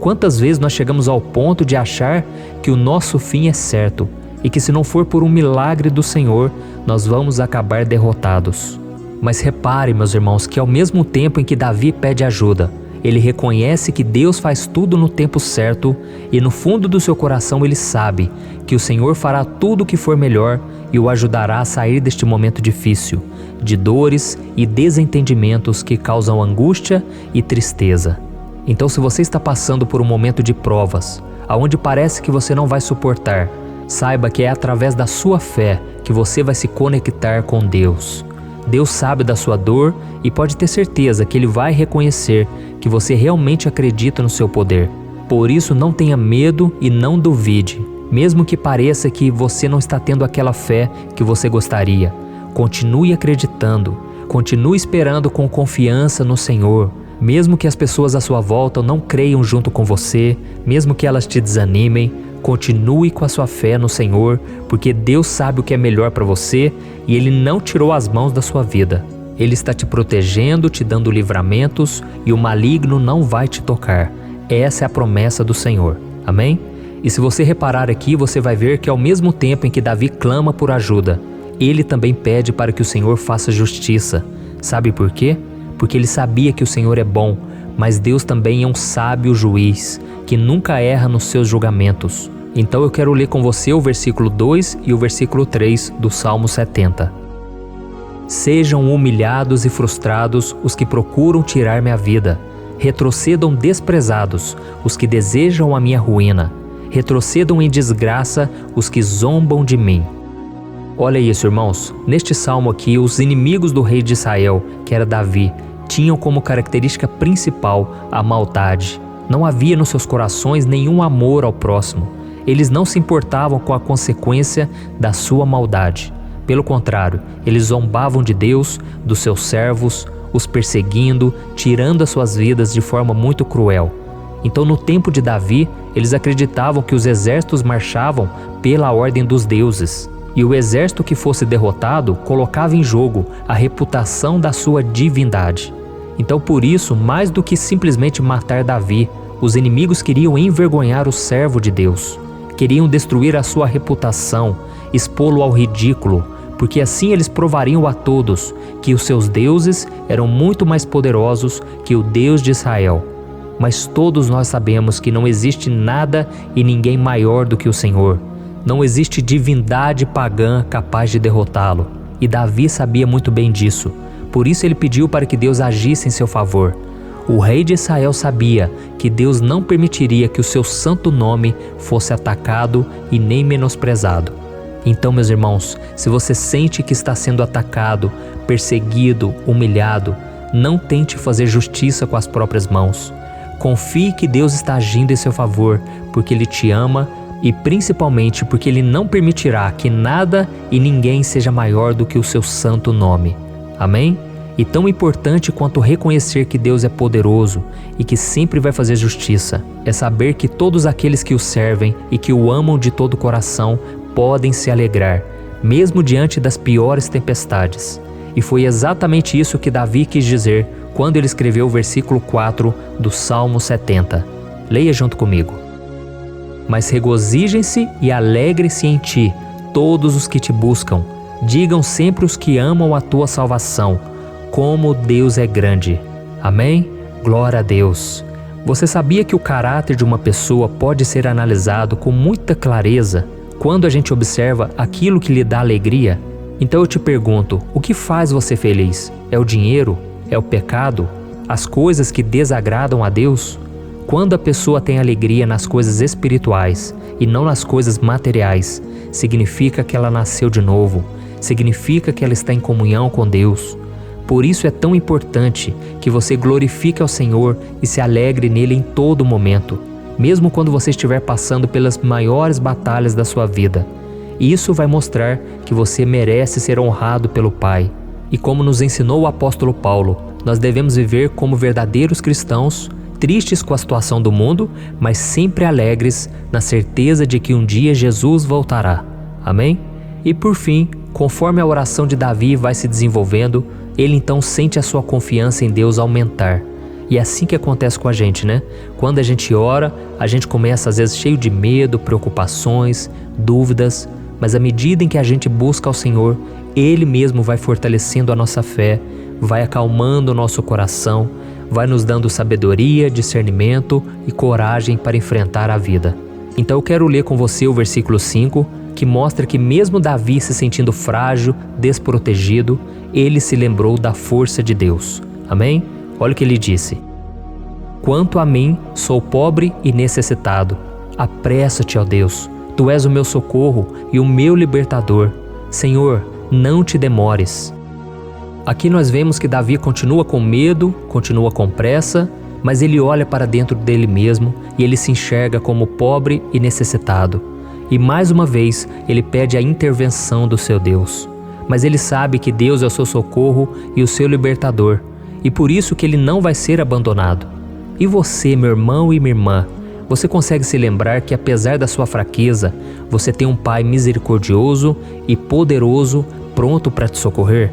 Quantas vezes nós chegamos ao ponto de achar que o nosso fim é certo e que se não for por um milagre do Senhor, nós vamos acabar derrotados? Mas repare, meus irmãos, que ao mesmo tempo em que Davi pede ajuda, ele reconhece que Deus faz tudo no tempo certo e no fundo do seu coração ele sabe que o Senhor fará tudo o que for melhor e o ajudará a sair deste momento difícil, de dores e desentendimentos que causam angústia e tristeza. Então, se você está passando por um momento de provas, aonde parece que você não vai suportar, saiba que é através da sua fé que você vai se conectar com Deus. Deus sabe da sua dor e pode ter certeza que Ele vai reconhecer que você realmente acredita no seu poder. Por isso, não tenha medo e não duvide, mesmo que pareça que você não está tendo aquela fé que você gostaria. Continue acreditando, continue esperando com confiança no Senhor. Mesmo que as pessoas à sua volta não creiam junto com você, mesmo que elas te desanimem, continue com a sua fé no Senhor, porque Deus sabe o que é melhor para você e Ele não tirou as mãos da sua vida. Ele está te protegendo, te dando livramentos e o maligno não vai te tocar. Essa é a promessa do Senhor. Amém? E se você reparar aqui, você vai ver que ao mesmo tempo em que Davi clama por ajuda, ele também pede para que o Senhor faça justiça. Sabe por quê? Porque ele sabia que o Senhor é bom, mas Deus também é um sábio juiz, que nunca erra nos seus julgamentos. Então eu quero ler com você o versículo 2 e o versículo 3 do Salmo 70. Sejam humilhados e frustrados os que procuram tirar-me a vida. Retrocedam desprezados os que desejam a minha ruína. Retrocedam em desgraça os que zombam de mim. Olha isso, irmãos. Neste salmo aqui, os inimigos do rei de Israel, que era Davi, tinham como característica principal a maldade. Não havia nos seus corações nenhum amor ao próximo. Eles não se importavam com a consequência da sua maldade. Pelo contrário, eles zombavam de Deus, dos seus servos, os perseguindo, tirando as suas vidas de forma muito cruel. Então, no tempo de Davi, eles acreditavam que os exércitos marchavam pela ordem dos deuses. E o exército que fosse derrotado colocava em jogo a reputação da sua divindade. Então, por isso, mais do que simplesmente matar Davi, os inimigos queriam envergonhar o servo de Deus. Queriam destruir a sua reputação, expô-lo ao ridículo, porque assim eles provariam a todos que os seus deuses eram muito mais poderosos que o Deus de Israel. Mas todos nós sabemos que não existe nada e ninguém maior do que o Senhor. Não existe divindade pagã capaz de derrotá-lo. E Davi sabia muito bem disso. Por isso ele pediu para que Deus agisse em seu favor. O rei de Israel sabia que Deus não permitiria que o seu santo nome fosse atacado e nem menosprezado. Então, meus irmãos, se você sente que está sendo atacado, perseguido, humilhado, não tente fazer justiça com as próprias mãos. Confie que Deus está agindo em seu favor, porque Ele te ama e principalmente porque Ele não permitirá que nada e ninguém seja maior do que o seu santo nome. Amém? E tão importante quanto reconhecer que Deus é poderoso e que sempre vai fazer justiça, é saber que todos aqueles que o servem e que o amam de todo o coração podem se alegrar, mesmo diante das piores tempestades. E foi exatamente isso que Davi quis dizer quando ele escreveu o versículo 4 do Salmo 70. Leia junto comigo. Mas regozijem-se e alegrem-se em ti, todos os que te buscam. Digam sempre os que amam a tua salvação, como Deus é grande. Amém? Glória a Deus. Você sabia que o caráter de uma pessoa pode ser analisado com muita clareza quando a gente observa aquilo que lhe dá alegria? Então eu te pergunto, o que faz você feliz? É o dinheiro? É o pecado? As coisas que desagradam a Deus? Quando a pessoa tem alegria nas coisas espirituais e não nas coisas materiais, significa que ela nasceu de novo, significa que ela está em comunhão com Deus. Por isso é tão importante que você glorifique ao Senhor e se alegre nele em todo momento, mesmo quando você estiver passando pelas maiores batalhas da sua vida. Isso vai mostrar que você merece ser honrado pelo Pai. E como nos ensinou o apóstolo Paulo, nós devemos viver como verdadeiros cristãos, tristes com a situação do mundo, mas sempre alegres na certeza de que um dia Jesus voltará. Amém? E por fim, conforme a oração de Davi vai se desenvolvendo, ele então sente a sua confiança em Deus aumentar. E é assim que acontece com a gente, né? Quando a gente ora, a gente começa às vezes cheio de medo, preocupações, dúvidas, mas à medida em que a gente busca ao Senhor, Ele mesmo vai fortalecendo a nossa fé, vai acalmando o nosso coração, vai nos dando sabedoria, discernimento e coragem para enfrentar a vida. Então eu quero ler com você o versículo 5, que mostra que mesmo Davi se sentindo frágil, desprotegido, ele se lembrou da força de Deus. Amém? Olha o que ele disse. Quanto a mim, sou pobre e necessitado. Apressa-te, ó Deus. Tu és o meu socorro e o meu libertador. Senhor, não te demores. Aqui nós vemos que Davi continua com medo, continua com pressa, mas ele olha para dentro dele mesmo e ele se enxerga como pobre e necessitado. E mais uma vez ele pede a intervenção do seu Deus. Mas ele sabe que Deus é o seu socorro e o seu libertador, e por isso que ele não vai ser abandonado. E você, meu irmão e minha irmã, você consegue se lembrar que apesar da sua fraqueza, você tem um Pai misericordioso e poderoso pronto para te socorrer?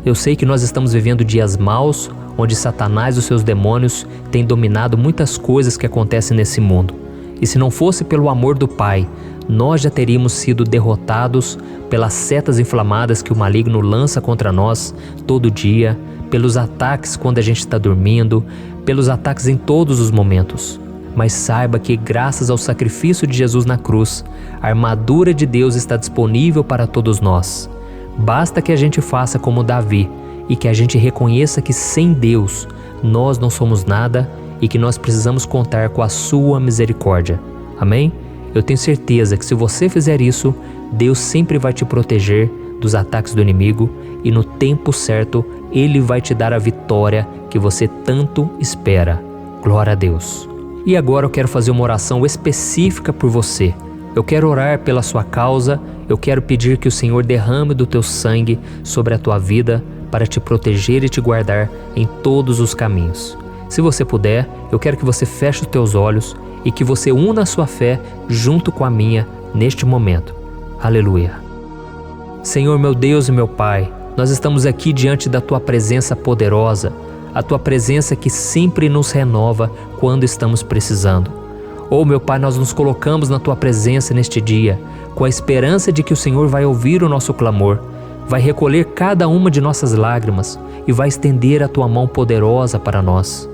Eu sei que nós estamos vivendo dias maus, onde Satanás e os seus demônios têm dominado muitas coisas que acontecem nesse mundo. E se não fosse pelo amor do Pai, nós já teríamos sido derrotados pelas setas inflamadas que o maligno lança contra nós todo dia, pelos ataques quando a gente está dormindo, pelos ataques em todos os momentos. Mas saiba que graças ao sacrifício de Jesus na cruz, a armadura de Deus está disponível para todos nós. Basta que a gente faça como Davi e que a gente reconheça que sem Deus nós não somos nada e que nós precisamos contar com a sua misericórdia. Amém? Eu tenho certeza que se você fizer isso, Deus sempre vai te proteger dos ataques do inimigo e no tempo certo Ele vai te dar a vitória que você tanto espera. Glória a Deus. E agora eu quero fazer uma oração específica por você. Eu quero orar pela sua causa, eu quero pedir que o Senhor derrame do teu sangue sobre a tua vida para te proteger e te guardar em todos os caminhos. Se você puder, eu quero que você feche os teus olhos e que você una a sua fé junto com a minha neste momento. Aleluia. Senhor meu Deus e meu Pai, nós estamos aqui diante da Tua presença poderosa, a Tua presença que sempre nos renova quando estamos precisando. Oh meu Pai, nós nos colocamos na Tua presença neste dia, com a esperança de que o Senhor vai ouvir o nosso clamor, vai recolher cada uma de nossas lágrimas e vai estender a Tua mão poderosa para nós.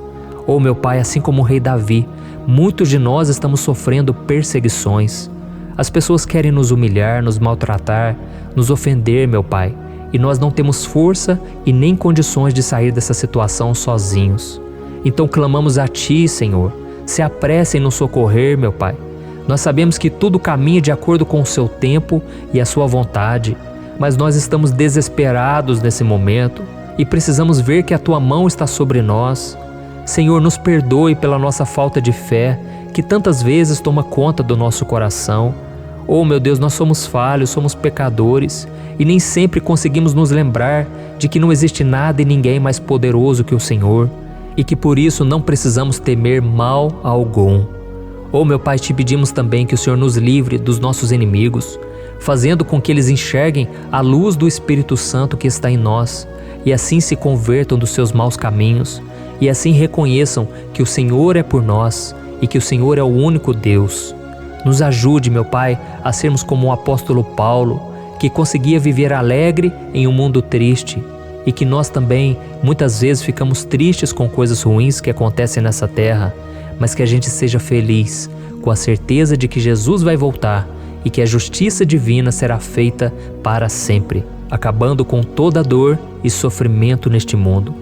Oh meu Pai, assim como o rei Davi, muitos de nós estamos sofrendo perseguições. As pessoas querem nos humilhar, nos maltratar, nos ofender, meu Pai, e nós não temos força e nem condições de sair dessa situação sozinhos. Então clamamos a Ti, Senhor, se apresse em nos socorrer, meu Pai. Nós sabemos que tudo caminha de acordo com o Seu tempo e a Sua vontade, mas nós estamos desesperados nesse momento e precisamos ver que a Tua mão está sobre nós. Senhor, nos perdoe pela nossa falta de fé, que tantas vezes toma conta do nosso coração. Oh meu Deus, nós somos falhos, somos pecadores e nem sempre conseguimos nos lembrar de que não existe nada e ninguém mais poderoso que o Senhor e que por isso não precisamos temer mal algum. Oh meu Pai, te pedimos também que o Senhor nos livre dos nossos inimigos, fazendo com que eles enxerguem a luz do Espírito Santo que está em nós e assim se convertam dos seus maus caminhos e assim reconheçam que o Senhor é por nós e que o Senhor é o único Deus. Nos ajude, meu Pai, a sermos como o apóstolo Paulo, que conseguia viver alegre em um mundo triste e que nós também muitas vezes ficamos tristes com coisas ruins que acontecem nessa terra, mas que a gente seja feliz com a certeza de que Jesus vai voltar e que a justiça divina será feita para sempre, acabando com toda dor e sofrimento neste mundo.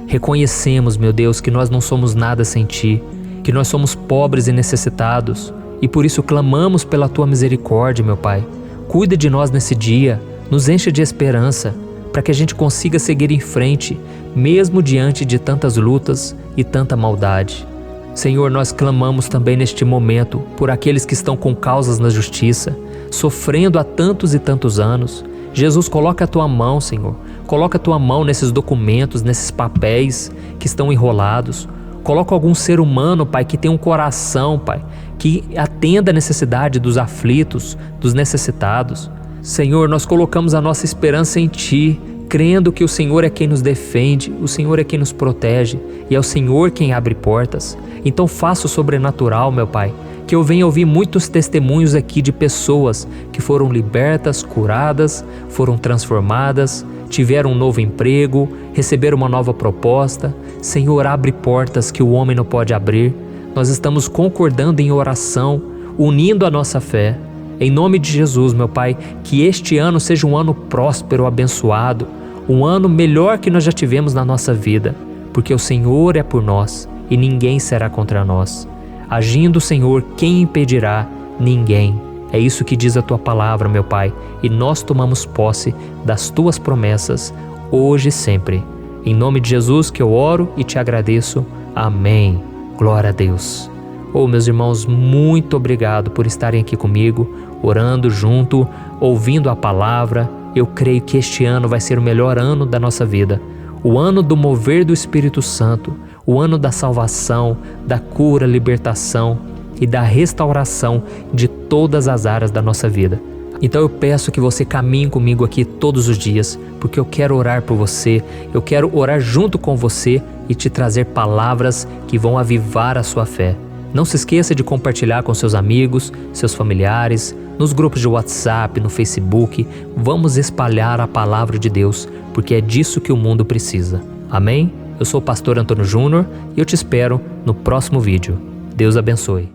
Reconhecemos, meu Deus, que nós não somos nada sem Ti, que nós somos pobres e necessitados, e por isso clamamos pela Tua misericórdia, meu Pai. Cuida de nós nesse dia, nos encha de esperança, para que a gente consiga seguir em frente, mesmo diante de tantas lutas e tanta maldade. Senhor, nós clamamos também neste momento por aqueles que estão com causas na justiça, sofrendo há tantos e tantos anos. Jesus, coloca a Tua mão, Senhor. Coloca a Tua mão nesses documentos, nesses papéis que estão enrolados. Coloca algum ser humano, Pai, que tem um coração, Pai, que atenda a necessidade dos aflitos, dos necessitados. Senhor, nós colocamos a nossa esperança em Ti, crendo que o Senhor é quem nos defende, o Senhor é quem nos protege e é o Senhor quem abre portas. Então faça o sobrenatural, meu Pai, que eu venha ouvir muitos testemunhos aqui de pessoas que foram libertas, curadas, foram transformadas, tiveram um novo emprego, receberam uma nova proposta. Senhor, abre portas que o homem não pode abrir. Nós estamos concordando em oração, unindo a nossa fé. Em nome de Jesus, meu Pai, que este ano seja um ano próspero, abençoado, um ano melhor que nós já tivemos na nossa vida, porque o Senhor é por nós e ninguém será contra nós. Agindo o Senhor, quem impedirá? Ninguém. É isso que diz a Tua palavra, meu Pai, e nós tomamos posse das Tuas promessas, hoje e sempre. Em nome de Jesus que eu oro e te agradeço. Amém. Glória a Deus. Oh, meus irmãos, muito obrigado por estarem aqui comigo, orando junto, ouvindo a palavra. Eu creio que este ano vai ser o melhor ano da nossa vida. O ano do mover do Espírito Santo, o ano da salvação, da cura, libertação e da restauração de todas as áreas da nossa vida. Então eu peço que você caminhe comigo aqui todos os dias, porque eu quero orar por você, eu quero orar junto com você e te trazer palavras que vão avivar a sua fé. Não se esqueça de compartilhar com seus amigos, seus familiares, nos grupos de WhatsApp, no Facebook. Vamos espalhar a palavra de Deus, porque é disso que o mundo precisa. Amém? Eu sou o pastor Antônio Júnior e eu te espero no próximo vídeo. Deus abençoe.